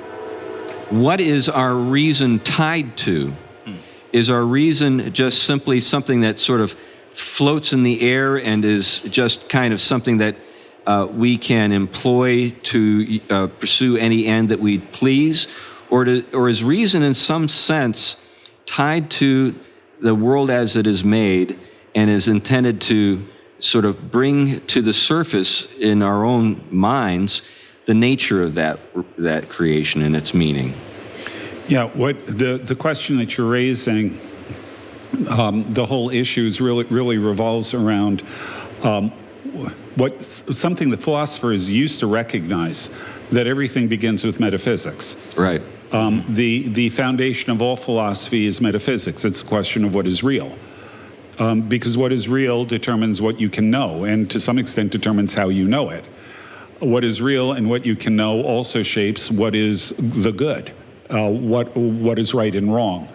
what is our reason tied to? Is our reason just simply something that sort of floats in the air and is just kind of something that we can employ to pursue any end that we please? Or is reason in some sense tied to the world as it is made and is intended to sort of bring to the surface in our own minds the nature of that creation and its meaning? Yeah, what the question that you're raising, the whole issue is really revolves around something that philosophers used to recognize, that everything begins with metaphysics. Right. The foundation of all philosophy is metaphysics. It's a question of what is real. Because what is real determines what you can know, and to some extent determines how you know it. What is real and what you can know also shapes what is the good, what is right and wrong,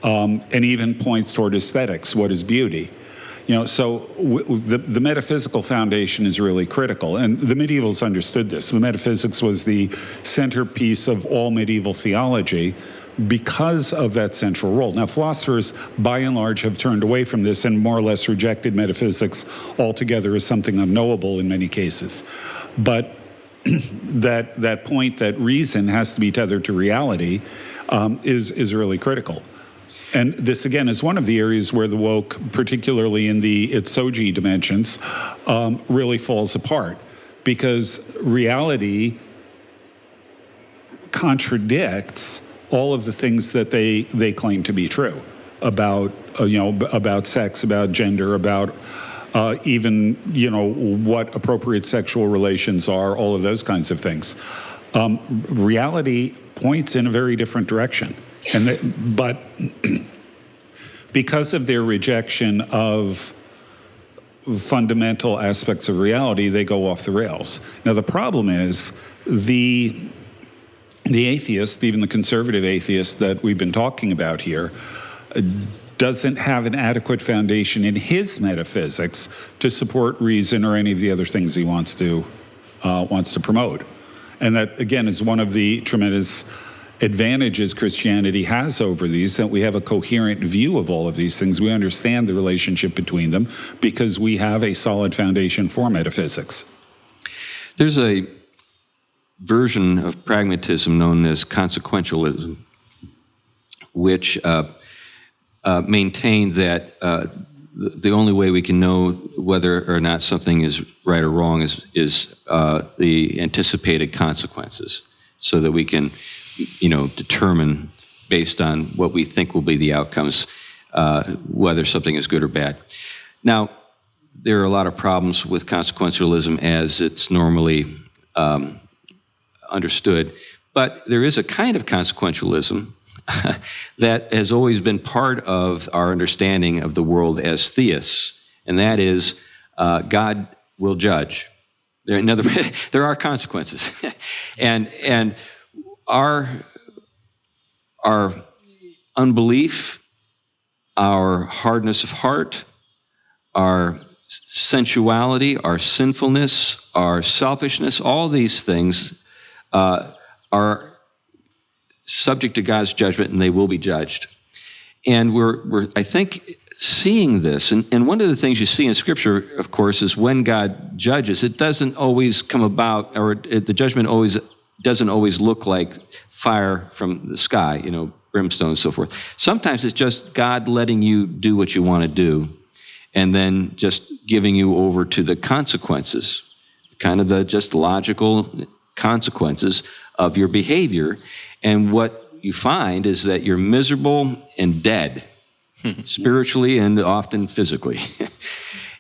and even points toward aesthetics, what is beauty. So the metaphysical foundation is really critical, and the medievals understood this. The metaphysics was the centerpiece of all medieval theology because of that central role. Now, philosophers, by and large, have turned away from this and more or less rejected metaphysics altogether as something unknowable in many cases. But that point that reason has to be tethered to reality is really critical. And this, again, is one of the areas where the woke, particularly in the itsoji dimensions, really falls apart, because reality contradicts all of the things that they claim to be true about sex, about gender, about even what appropriate sexual relations are, all of those kinds of things. Reality points in a very different direction. But because of their rejection of fundamental aspects of reality, they go off the rails. Now, the problem is the the atheist, even the conservative atheist that we've been talking about here, doesn't have an adequate foundation in his metaphysics to support reason or any of the other things he wants to promote. And that, again, is one of the tremendous advantages Christianity has over these, that we have a coherent view of all of these things. We understand the relationship between them because we have a solid foundation for metaphysics. There's a version of pragmatism known as consequentialism, which maintain that the only way we can know whether or not something is right or wrong is the anticipated consequences, so that we can, determine based on what we think will be the outcomes, whether something is good or bad. Now, there are a lot of problems with consequentialism as it's normally understood, but there is a kind of consequentialism that has always been part of our understanding of the world as theists, and that is God will judge. There are consequences, and our unbelief, our hardness of heart, our sensuality, our sinfulness, our selfishness, all these things are subject to God's judgment, and they will be judged. And we're I think, seeing this. And one of the things you see in Scripture, of course, is when God judges, it doesn't always come about, or the judgment doesn't always look like fire from the sky, brimstone and so forth. Sometimes it's just God letting you do what you want to do, and then just giving you over to the consequences, kind of the just logical consequences of your behavior. And what you find is that you're miserable and dead, spiritually and often physically.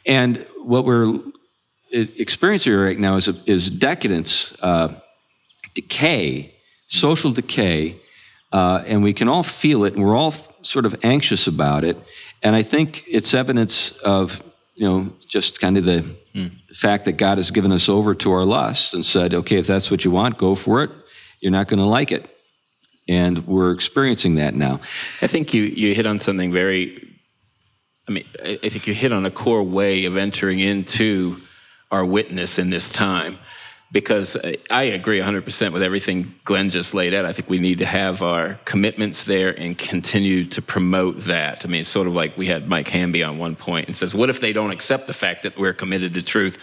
And what we're experiencing right now is decadence, decay, social decay, and we can all feel it, and we're all sort of anxious about it. And I think it's evidence of, just kind of the fact that God has given us over to our lusts and said, okay, if that's what you want, go for it. You're not going to like it. And we're experiencing that now. I think you hit on something I think you hit on a core way of entering into our witness in this time, because I agree 100% with everything Glenn just laid out. I think we need to have our commitments there and continue to promote that. It's sort of like we had Mike Hamby on one point and says, what if they don't accept the fact that we're committed to truth?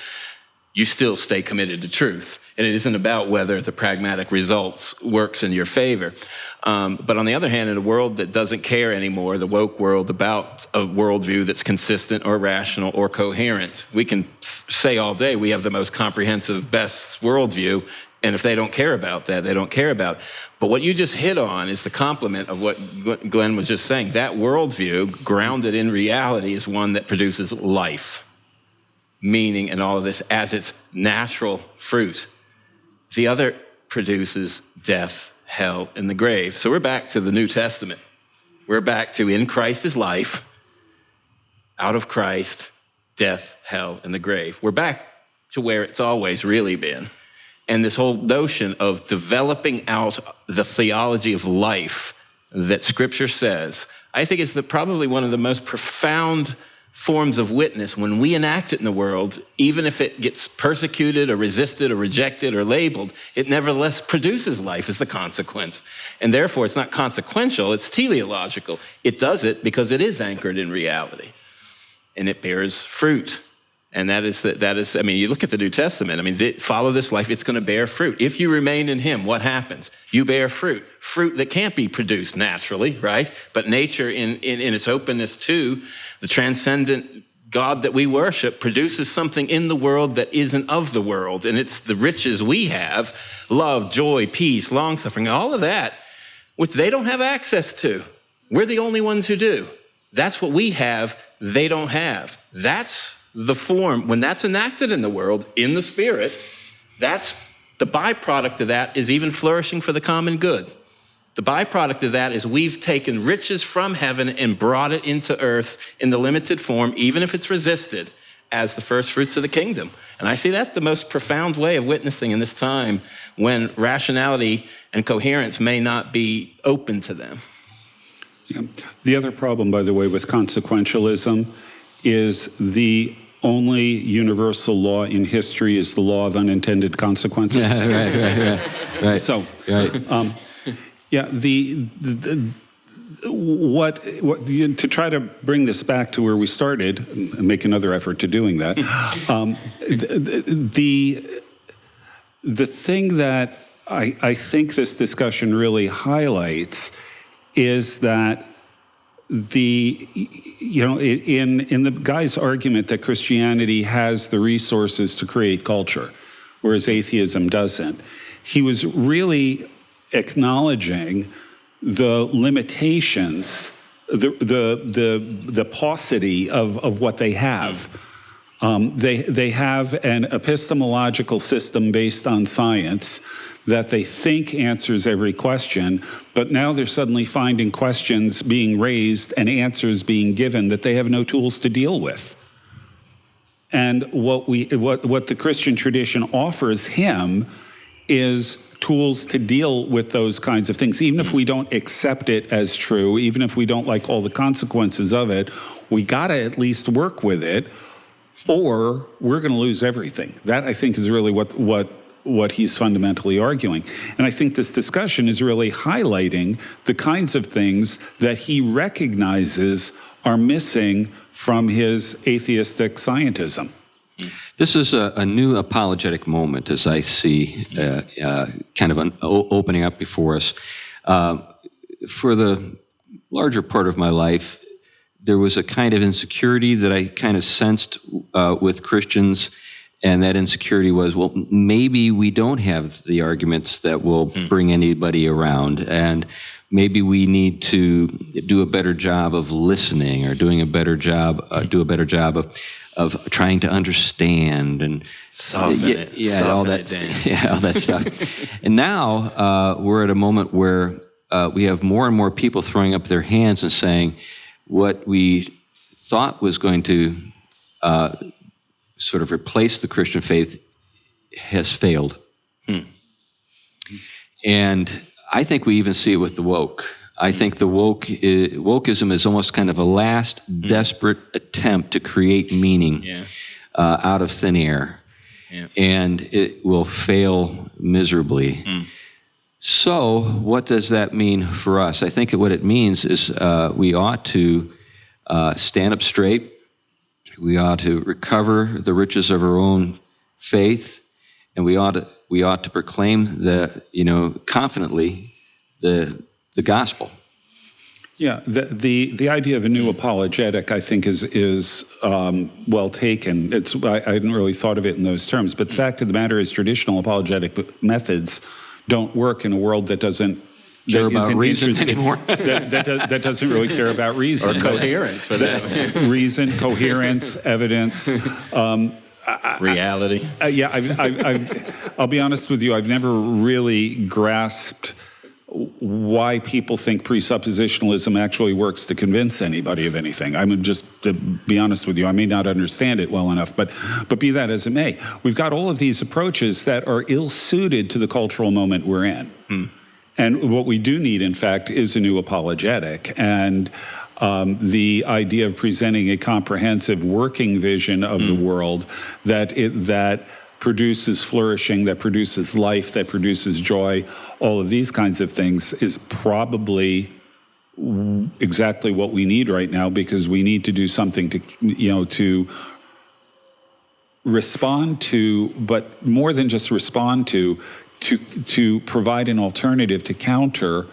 You still stay committed to truth. And it isn't about whether the pragmatic results works in your favor. But on the other hand, in a world that doesn't care anymore, the woke world, about a worldview that's consistent or rational or coherent, we can say all day we have the most comprehensive, best worldview, and if they don't care about that, they don't care about it. But what you just hit on is the complement of what Glenn was just saying. That worldview, grounded in reality, is one that produces life, meaning, and all of this as its natural fruit. The other produces death, hell, and the grave. So we're back to the New Testament. We're back to in Christ is life, out of Christ, death, hell, and the grave. We're back to where it's always really been. And this whole notion of developing out the theology of life that Scripture says, I think is probably one of the most profound forms of witness. When we enact it in the world, even if it gets persecuted or resisted or rejected or labeled, it nevertheless produces life as the consequence. And therefore, it's not consequential, it's teleological. It does it because it is anchored in reality, and it bears fruit. And that is, you look at the New Testament, follow this life, it's going to bear fruit. If you remain in him, what happens? You bear fruit. Fruit that can't be produced naturally, right? But nature, in its openness to the transcendent God that we worship, produces something in the world that isn't of the world. And it's the riches we have, love, joy, peace, long-suffering, all of that, which they don't have access to. We're the only ones who do. That's what we have, they don't have. That's the form, when that's enacted in the world, in the Spirit, that's the byproduct of that is even flourishing for the common good. The byproduct of that is we've taken riches from heaven and brought it into earth in the limited form, even if it's resisted, as the first fruits of the kingdom. And I see that's the most profound way of witnessing in this time when rationality and coherence may not be open to them. Yeah. The other problem, by the way, with consequentialism is the only universal law in history is the law of unintended consequences. Yeah, right. So, right. To try to bring this back to where we started, and make another effort to doing that, the thing that I think this discussion really highlights is that in the guy's argument that Christianity has the resources to create culture, whereas atheism doesn't, he was really acknowledging the limitations, the paucity of what they have. They have an epistemological system based on science that they think answers every question, but now they're suddenly finding questions being raised and answers being given that they have no tools to deal with. And what the Christian tradition offers him is tools to deal with those kinds of things. Even if we don't accept it as true, even if we don't like all the consequences of it, we gotta at least work with it, or we're gonna lose everything. That, I think, is really what he's fundamentally arguing. And I think this discussion is really highlighting the kinds of things that he recognizes are missing from his atheistic scientism. This is a new apologetic moment, as I see, kind of opening up before us. For the larger part of my life, there was a kind of insecurity that I kind of sensed with Christians, and that insecurity was, well, maybe we don't have the arguments that will bring anybody around, and maybe we need to do a better job of listening, or do a better job of trying to understand and soften it. Yeah, all that stuff. And now we're at a moment where we have more and more people throwing up their hands and saying what we thought was going to sort of replace the Christian faith has failed. And I think we even see it with the woke. I think the wokeism is almost kind of a last desperate attempt to create meaning out of thin air. Yeah. And it will fail miserably. So what does that mean for us? I think what it means is we ought to stand up straight. We ought to recover the riches of our own faith, and we ought to proclaim confidently the gospel. Yeah, the idea of a new apologetic, I think, is well taken. I hadn't really thought of it in those terms, but the fact of the matter is, traditional apologetic methods don't work in a world that doesn't care about reason anymore. that doesn't really care about reason or coherence for that. Reason, coherence, evidence. Reality. I'll be honest with you, I've never really grasped why people think presuppositionalism actually works to convince anybody of anything. I'm just, to be honest with you, I may not understand it well enough, but be that as it may, we've got all of these approaches that are ill-suited to the cultural moment we're in. And what we do need, in fact, is a new apologetic. And the idea of presenting a comprehensive working vision of the world that produces flourishing, that produces life, that produces joy, all of these kinds of things is probably exactly what we need right now, because we need to do something to respond to, but more than just respond to provide an alternative to counter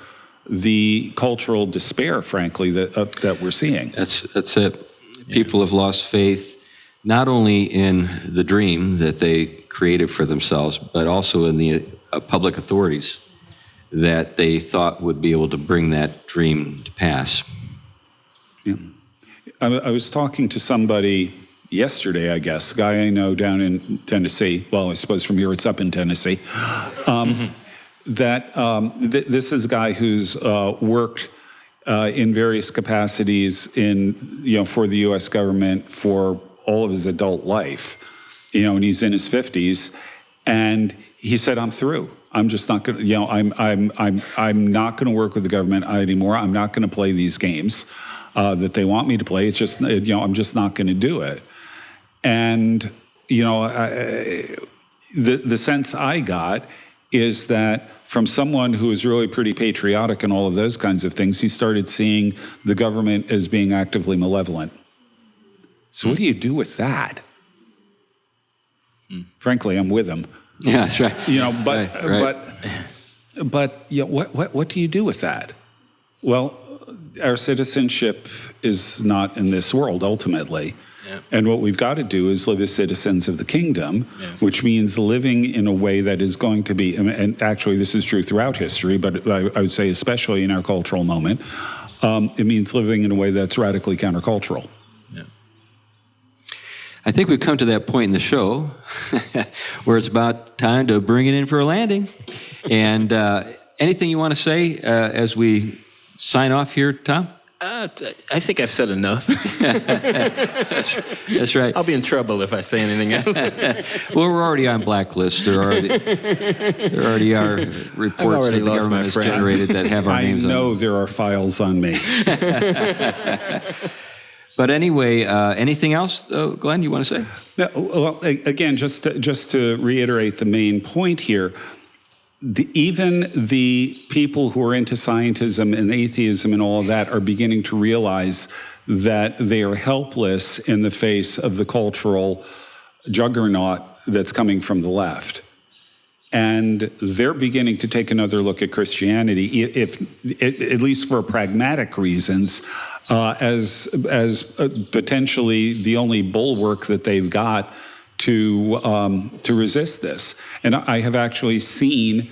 the cultural despair, frankly, that we're seeing. That's it. People have lost faith, not only in the dream that they created for themselves, but also in the public authorities that they thought would be able to bring that dream to pass. Yeah. I was talking to somebody yesterday, I guess, a guy I know down in Tennessee. Well, I suppose from here it's up in Tennessee. This is a guy who's worked in various capacities for the U.S. government for all of his adult life, and he's in his 50s, and he said, "I'm through. I'm just not going to, I'm not going to work with the government anymore. I'm not going to play these games that they want me to play. It's just, I'm just not going to do it." And, the sense I got is that from someone who is really pretty patriotic and all of those kinds of things, he started seeing the government as being actively malevolent. So what do you do with that? Frankly, I'm with him. Yeah, that's right. What do you do with that? Well, our citizenship is not in this world ultimately. Yeah. And what we've got to do is live as citizens of the kingdom, which means living in a way that is going to be, and actually this is true throughout history, but I would say especially in our cultural moment, it means living in a way that's radically countercultural. Yeah. I think we've come to that point in the show where it's about time to bring it in for a landing. And anything you want to say as we sign off here, Tom? I think I've said enough. That's right. I'll be in trouble if I say anything else. Well, we're already on blacklists. There already are reports that the government has generated that have our names on them. I know there are files on me. But anyway, anything else, Glenn, you want to say? No, well, again, just to reiterate the main point here, even the people who are into scientism and atheism and all of that are beginning to realize that they are helpless in the face of the cultural juggernaut that's coming from the left. And they're beginning to take another look at Christianity, if at least for pragmatic reasons, as potentially the only bulwark that they've got to resist this. And I have actually seen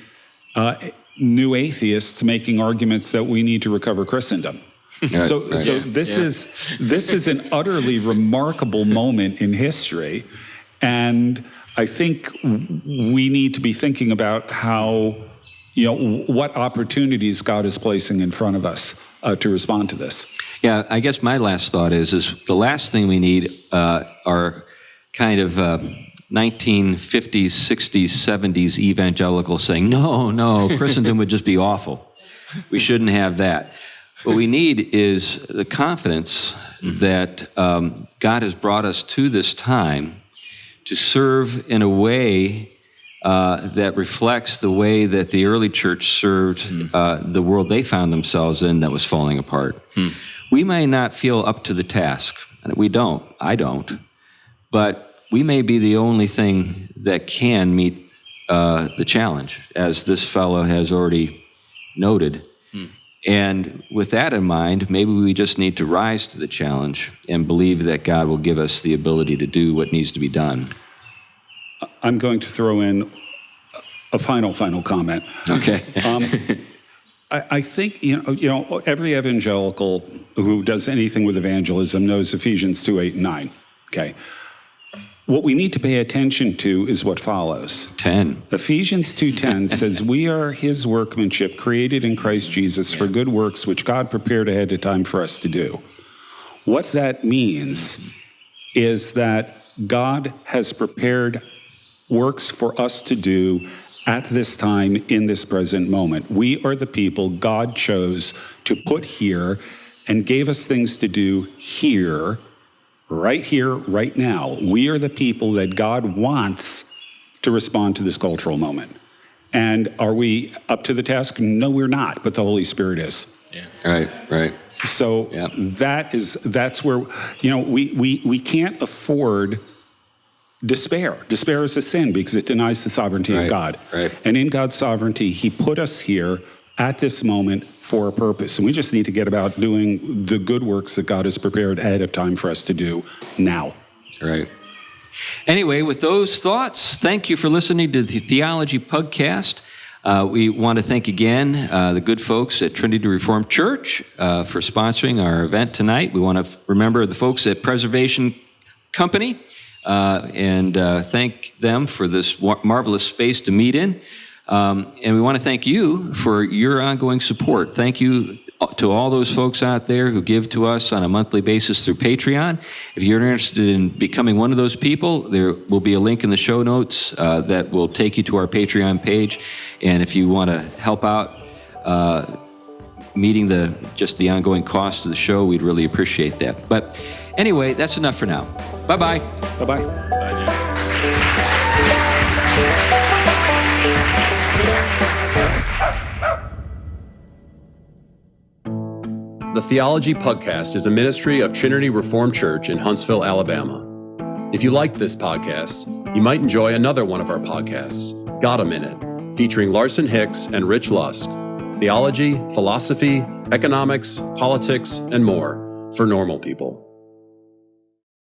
new atheists making arguments that we need to recover Christendom. So this is an utterly remarkable moment in history, and I think we need to be thinking about how, what opportunities God is placing in front of us to respond to this. Yeah, I guess my last thought is the last thing we need are kind of 1950s, 60s, 70s evangelicals saying, no, Christendom would just be awful. We shouldn't have that. What we need is the confidence that God has brought us to this time to serve in a way that reflects the way that the early church served the world they found themselves in that was falling apart. We may not feel up to the task. We don't. I don't. But we may be the only thing that can meet the challenge, as this fellow has already noted. And with that in mind, maybe we just need to rise to the challenge and believe that God will give us the ability to do what needs to be done. I'm going to throw in a final comment. Okay. I think, every evangelical who does anything with evangelism knows Ephesians 2:8 and 9. Okay. What we need to pay attention to is what follows. 10. Ephesians 2:10 says, "We are his workmanship, created in Christ Jesus for good works, which God prepared ahead of time for us to do." What that means is that God has prepared works for us to do at this time, in this present moment. We are the people God chose to put here and gave us things to do here, right now. We are the people that God wants to respond to this cultural moment. And are we up to the task? No, we're not, but the Holy Spirit is. Yeah. Right. So that's where, we can't afford despair. Despair is a sin because it denies the sovereignty of God. Right. And in God's sovereignty, he put us here at this moment for a purpose. And we just need to get about doing the good works that God has prepared ahead of time for us to do now. Right. Anyway, with those thoughts, thank you for listening to the Theology Pugcast. We want to thank again the good folks at Trinity Reformed Church for sponsoring our event tonight. We want to remember the folks at Preservation Company and thank them for this marvelous space to meet in. And we want to thank you for your ongoing support. Thank you to all those folks out there who give to us on a monthly basis through Patreon. If you're interested in becoming one of ththose people, there will be a link in the show notes that will take you to our Patreon page. And if you want to help out meeting the ongoing cost of the show, we'd really appreciate that. But anyway, that's enough for now. Bye-bye. Bye-bye. Bye now. The Theology Pugcast is a ministry of Trinity Reformed Church in Huntsville, Alabama. If you liked this podcast, you might enjoy another one of our podcasts, Got a Minute, featuring Larson Hicks and Rich Lusk. Theology, philosophy, economics, politics, and more for normal people.